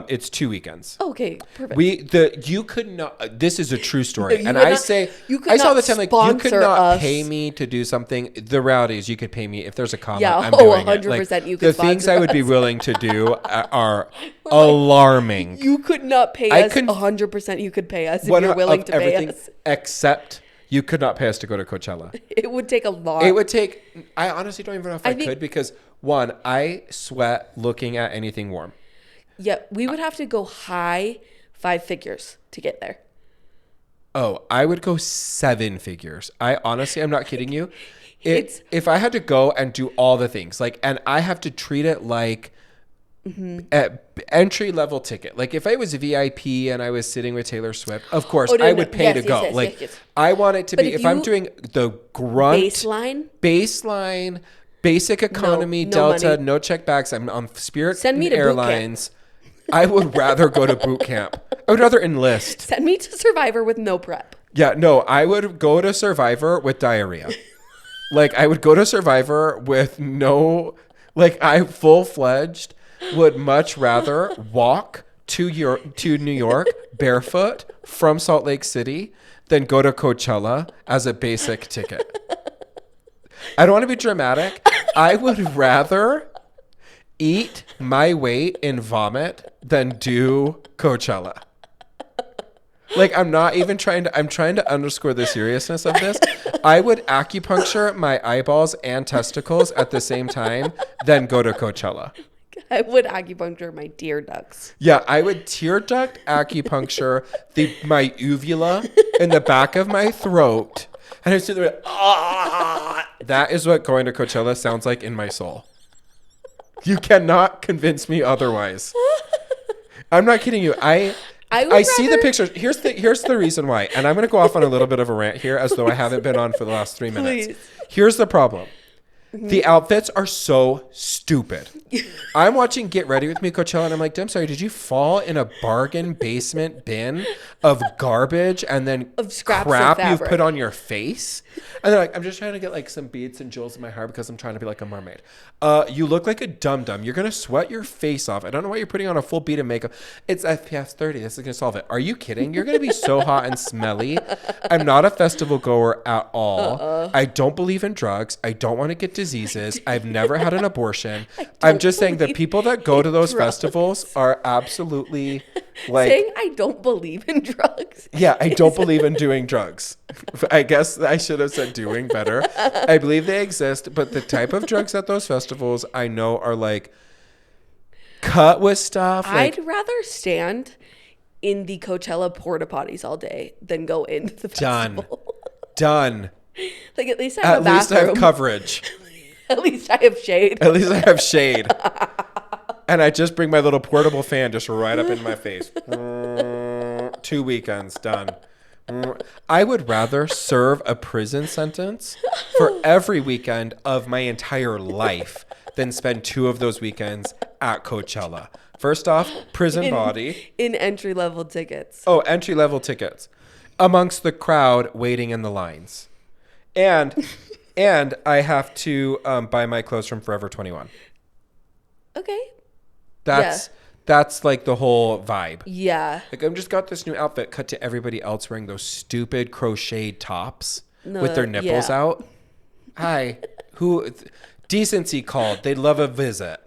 It's 2 weekends. Okay, perfect. You could not. This is a true story, You and could I not- say you could I saw not the time like you could sponsor not us. pay me to do something. The reality is, you could pay me if there's a comma. Yeah, I'm oh, doing 100% it. you could The things sponsor I would be us. willing to do are alarming. You could not pay I us. couldn't- 100% you could pay us if One you're willing of to pay everything us. except you could not pay us to go to Coachella. It would take a lot. It would take. I honestly don't even know if I think- could because one, I sweat looking at anything warm. Yeah, we would have to go high 5 figures to get there. Oh, I would go 7 figures. I honestly, I'm not kidding you. It's- If I had to go and do all the things, like, and I have to treat it like an entry level ticket. Like if I was a VIP and I was sitting with Taylor Swift, of course Oh, no, I no. would pay Yes, to yes, go. yes, like yes. I want it to But be, if if I'm you- doing the grunt Baseline? basic economy, no Delta, money. no check bags. I'm on Spirit Send me to boot camp. Airlines. I would rather go to boot camp. I would rather enlist. Send me to Survivor with no prep. Yeah, no, I would go to Survivor with diarrhea. Like I would go to Survivor with no, like I full-fledged would much rather walk to New York barefoot from Salt Lake City than go to Coachella as a basic ticket. I don't want to be dramatic. I would rather eat my weight in vomit than do Coachella. Like I'm trying to underscore the seriousness of this. I would acupuncture my eyeballs and testicles at the same time than go to Coachella. I would acupuncture my tear ducts. Yeah, I would tear duct acupuncture my uvula in the back of my throat. And I was sitting there, that is what going to Coachella sounds like in my soul. You cannot convince me otherwise. I'm not kidding you. I see the pictures. Here's the reason why. And I'm going to go off on a little bit of a rant here as though I haven't been on for the last 3 minutes. Please. Here's the problem. The outfits are so stupid. I'm watching Get Ready With Me Coachella and I'm like, I'm sorry, did you fall in a bargain basement bin of garbage and then Of scraps of crap you've fabric. put on your face? And they're like, I'm just trying to get like some beads and jewels in my hair because I'm trying to be like a mermaid. You look like a dum-dum. You're going to sweat your face off. I don't know why you're putting on a full bead of makeup. It's SPF 30. This is going to solve it. Are you kidding? You're going to be so hot and smelly. I'm not a festival goer at all. I don't believe in drugs. I don't want to get diseases. I've never had an abortion. I'm just saying the people that go to those festivals are absolutely like... Saying I don't believe in drugs. Yeah, I don't believe in doing drugs. I guess I should have said doing better. I believe they exist, but the type of drugs at those festivals I know are like cut with stuff. Like, I'd rather stand in the Coachella porta potties all day than go into the festival. done. Like at least I have At a least I bathroom. have coverage. At least I have shade. At least I have shade. And I just bring my little portable fan just right up in my face. 2 weekends, done. I would rather serve a prison sentence for every weekend of my entire life than spend 2 of those weekends at Coachella. First off, prison body. In entry level tickets. Oh, entry level tickets amongst the crowd waiting in the lines. And I have to buy my clothes from Forever 21. Okay. That's like the whole vibe. Yeah. Like I've just got this new outfit cut to everybody else wearing those stupid crocheted tops with their nipples yeah. out. Hi. Decency called. They'd love a visit.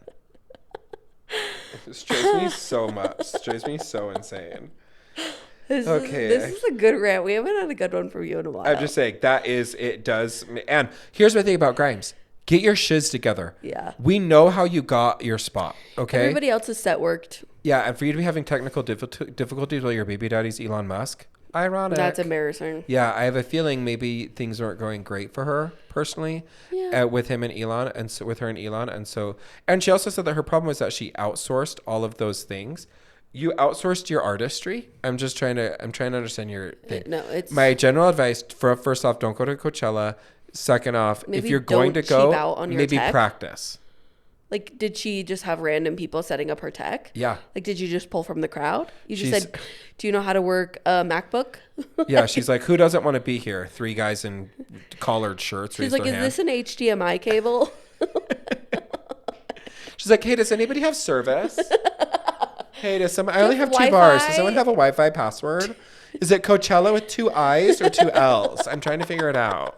This drives me so much. This drives me so insane. This is a good rant. We haven't had a good one from you in a while. I'm just saying it does. And here's my thing about Grimes. Get your shiz together. Yeah. We know how you got your spot. Okay. Everybody else's set worked. Yeah. And for you to be having technical difficulties while your baby daddy's Elon Musk, ironic. That's embarrassing. Yeah. I have a feeling maybe things aren't going great for her personally. Yeah. With him and Elon, and so with her and Elon. And she also said that her problem was that she outsourced all of those things. You outsourced your artistry. I'm trying to understand your thing. No, it's my general advice first off, don't go to Coachella. Second off, maybe if you're going to go, cheap out on your maybe tech. practice. Like, did she just have random people setting up her tech? Yeah. Like, did you just pull from the crowd? You just said, do you know how to work a MacBook? Yeah, she's like, who doesn't want to be here? 3 guys in collared shirts. She's like, is this an HDMI cable? She's like, hey, does anybody have service? Hey, I only have 2 bars. Does someone have a Wi-Fi password? Is it Coachella with 2 I's or 2 L's? I'm trying to figure it out.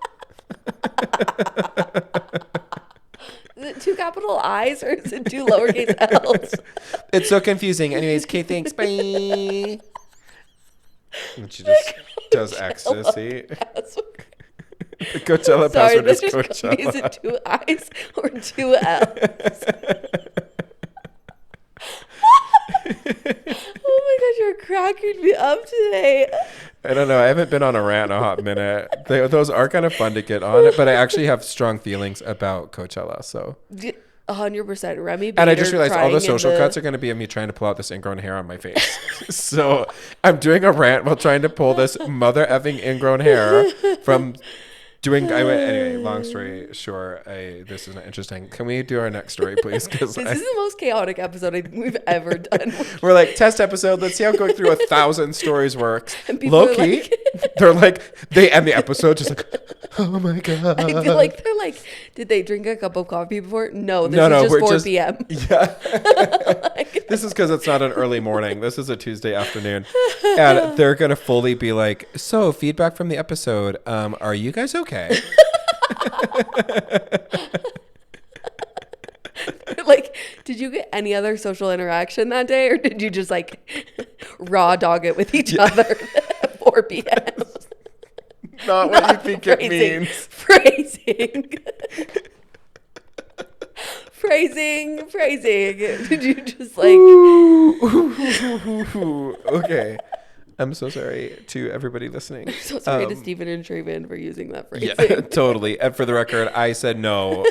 Is it 2 capital I's or is it 2 lowercase L's? It's so confusing. Anyways, okay, thanks. Bye. And she just does ecstasy. The Coachella password is Coachella. Is it 2 I's or 2 L's? Oh my gosh, you're cracking me up today. I don't know. I haven't been on a rant in a hot minute. Those are kind of fun to get on, but I actually have strong feelings about Coachella. So 100%. Remy Bader, and I just realized all the social the cuts are going to be of me trying to pull out this ingrown hair on my face. So I'm doing a rant while trying to pull this mother effing ingrown hair from anyway, long story short, this is not interesting. Can we do our next story, please? This is the most chaotic episode I think we've ever done. We're like, test episode. Let's see how going through 1,000 stories works. Low key, like, they're like, they end the episode just like, oh my God. I feel like they're like, did they drink a cup of coffee before? No, this is just 4 p.m. Yeah. This is because it's not an early morning. This is a Tuesday afternoon. And they're going to fully be like, so feedback from the episode. Are you guys okay? Like, did you get any other social interaction that day, or did you just like raw dog it with each other at 4 p.m.? Not what you think it means. Phrasing. Did you just like? Okay. I'm so sorry to everybody listening. I'm so sorry to Stephen and Trayvon for using that phrase. Yeah, totally. And for the record, I said no.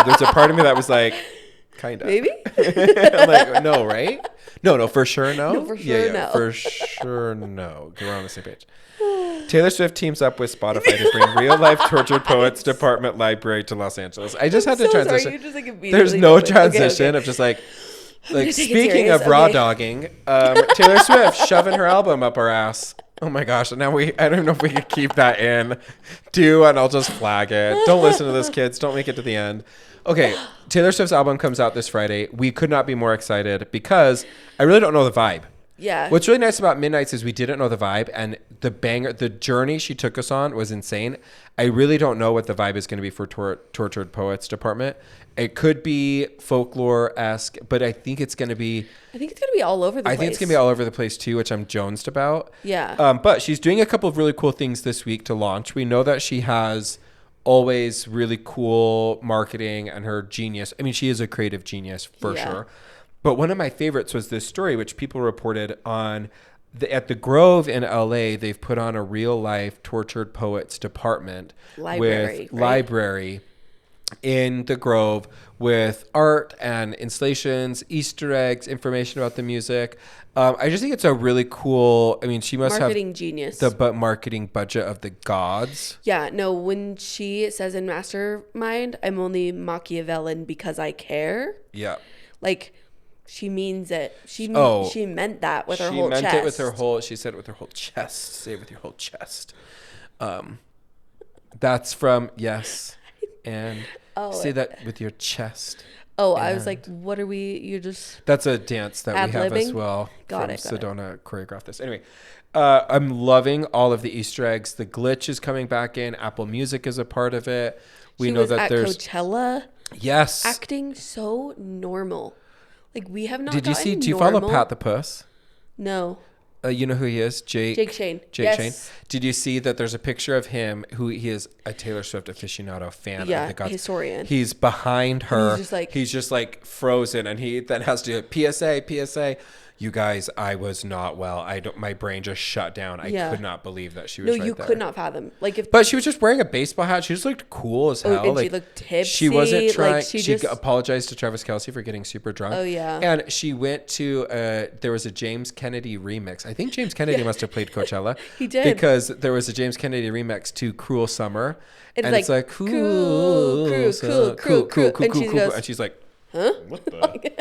There's a part of me that was like, kind of. Maybe? I'm like, no, right? No, for sure no? No, for sure no. For sure no. We're on the same page. Taylor Swift teams up with Spotify to bring real-life tortured poets department library to Los Angeles. I just had to transition. Sorry, you just, like, There's no transition of just like speaking of raw dogging, Taylor Swift shoving her album up our ass. Oh my gosh. Now I don't even know if we can keep that in. And I'll just flag it. Don't listen to this, kids. Don't make it to the end. Okay. Taylor Swift's album comes out this Friday. We could not be more excited because I really don't know the vibe. Yeah. What's really nice about Midnights is we didn't know the vibe, and the journey she took us on was insane. I really don't know what the vibe is going to be for Tortured Poets Department. It could be folklore-esque, but I think it's going to be all over the place. I think it's going to be all over the place too, which I'm jonesed about. Yeah. But she's doing a couple of really cool things this week to launch. We know that she has always really cool marketing and her genius. I mean, she is a creative genius for sure. But one of my favorites was this story, which people reported on at the Grove in LA. They've put on a real life Tortured Poets Department library in the Grove with art and installations, Easter eggs, information about the music. I just think it's a really cool. I mean, she must marketing genius. The marketing budget of the gods. Yeah, no. When she says in Mastermind, "I'm only Machiavellian because I care." Yeah, like. She means it. She meant that with her whole chest. She meant it with her whole. She said it with her whole chest. Say it with your whole chest. That's from Yes, and say that with your chest. Oh, I was like, what are we? You're just. That's a dance that we have as well. Got it. Sedona choreographed this. Anyway, I'm loving all of the Easter eggs. The Glitch is coming back in. Apple Music is a part of it. We know that there's Coachella. Yes. Acting so normal. Like, we have not Did you see? gotten Do you follow normal- Pat the Puss? No. You know who he is? Jake Shane. Jake Yes. Shane. Did you see that there's a picture of him who he is a Taylor Swift aficionado fan of the gods. Historian. He's behind her. He's just like frozen, and he then has to PSA. You guys, I was not well. My brain just shut down. I could not believe that she was right you there. could not fathom. Like, if But she was just wearing a baseball hat. She just looked cool as hell. and like, she looked tipsy. She wasn't trying. Like, she apologized to Travis Kelce for getting super drunk. Oh, yeah. And she went to there was a James Kennedy remix. I think James Kennedy must have played Coachella. He did. Because there was a James Kennedy remix to Cruel Summer. It's like cool. And she's like, huh? What the?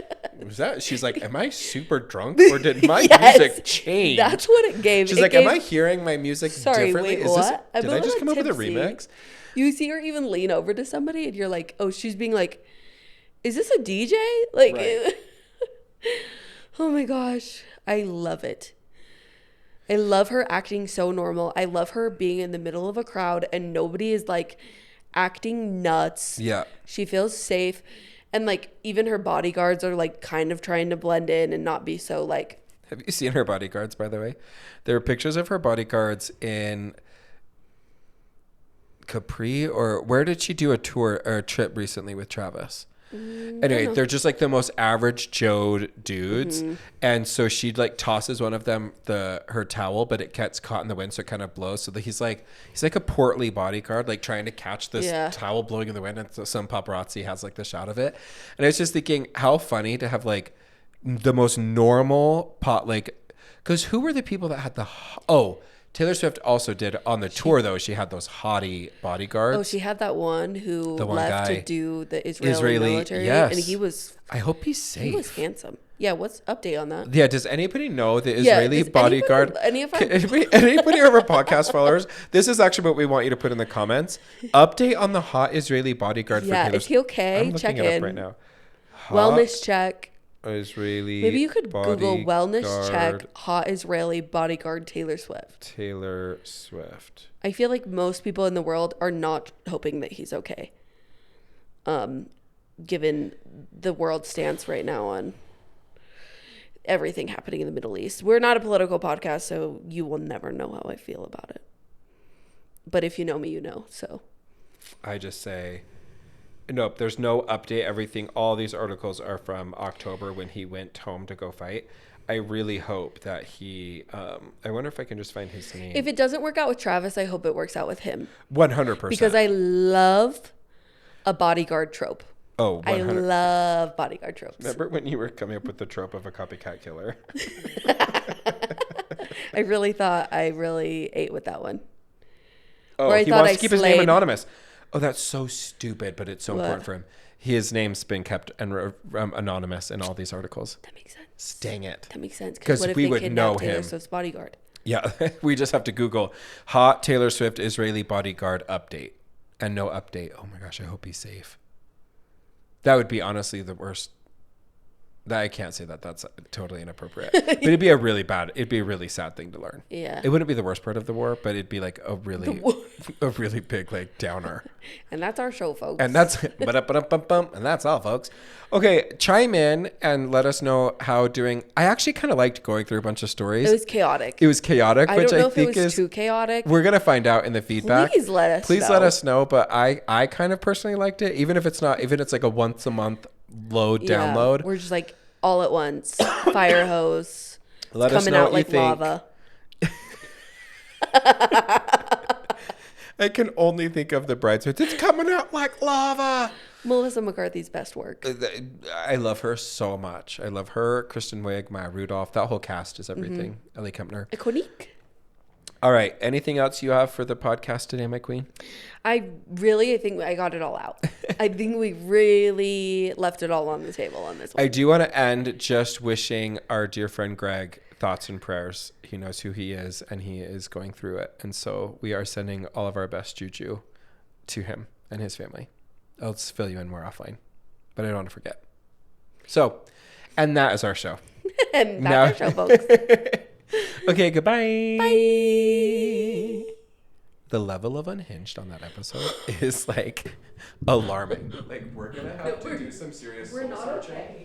Was that? She's like, am I super drunk or did my music change? That's what it gave. She's like, am I hearing my music differently? Wait, what? Did I just come up with a remix? You see her even lean over to somebody and you're like, oh, she's being like, is this a DJ? Like, right. Oh my gosh. I love it. I love her acting so normal. I love her being in the middle of a crowd and nobody is like acting nuts. Yeah. She feels safe. And like even her bodyguards are like kind of trying to blend in and not be so like. Have you seen her bodyguards, by the way? There are pictures of her bodyguards in Capri, or where did she do a tour or a trip recently with Travis? Anyway, they're just like the most average Joe dudes. Mm-hmm. And so she like tosses one of them her towel, but it gets caught in the wind, so it kind of blows. So he's like a portly bodyguard, like trying to catch this towel blowing in the wind. And so some paparazzi has like the shot of it. And I was just thinking how funny to have like the most normal because who were the people that had Taylor Swift also did on the tour, though. She had those haughty bodyguards. Oh, she had that one who left to do the Israeli military. Yes. And he was... I hope he's safe. He was handsome. Yeah, what's update on that? Yeah, does anybody know the Israeli bodyguard? Anybody of our podcast followers? This is actually what we want you to put in the comments. Update on the hot Israeli bodyguard for Taylor Swift. Is he okay? I'm Check looking it in. up right now. Wellness check. Israeli Maybe you could Google wellness bodyguard. check hot Israeli bodyguard Taylor Swift. Taylor Swift. I feel like most people in the world are not hoping that he's okay. Given the world stance right now on everything happening in the Middle East. We're not a political podcast, so you will never know how I feel about it. But if you know me, you know. So I just say... Nope, there's no update. All these articles are from October when he went home to go fight. I really hope that he... I wonder if I can just find his name. If it doesn't work out with Travis, I hope it works out with him. 100%. Because I love a bodyguard trope. Oh, 100%. I love bodyguard tropes. Remember when you were coming up with the trope of a copycat killer? I really thought I really ate with that one. Oh, he wants to keep his name anonymous. Oh, that's so stupid, but it's so important for him. His name's been kept anonymous in all these articles. That makes sense. Dang it. That makes sense. Because we would know Taylor him. Swift's bodyguard. Yeah, we just have to Google hot Taylor Swift Israeli bodyguard update. And no update. Oh my gosh, I hope he's safe. That would be honestly the worst. I can't say that. That's totally inappropriate. But it'd be a really sad thing to learn. Yeah. It wouldn't be the worst part of the war, but it'd be like a really big like downer. And that's our show, folks. And that's and that's all, folks. Okay, chime in and let us know how doing. I actually kind of liked going through a bunch of stories. It was chaotic. I don't know if think it was too chaotic. We're gonna find out in the feedback. Please let us know. But I kind of personally liked it, even if it's like a once a month download. We're just like all at once. Fire hose. Let us coming know out what like you think. lava. I can only think of the bridesmaids. It's coming out like lava. Melissa McCarthy's best work. I love her so much. I love her, Kristen Wiig, Maya Rudolph. That whole cast is everything. Ellie Kempner. Iconique. All right. Anything else you have for the podcast today, my queen? I think I got it all out. I think we really left it all on the table on this one. I do want to end just wishing our dear friend Greg thoughts and prayers. He knows who he is and he is going through it. And so we are sending all of our best juju to him and his family. I'll just fill you in more offline, but I don't want to forget. So, and that is our show. And that's our show, folks. Okay, goodbye. Bye. The level of unhinged on that episode is like alarming. Like we're gonna have to do some serious soul searching.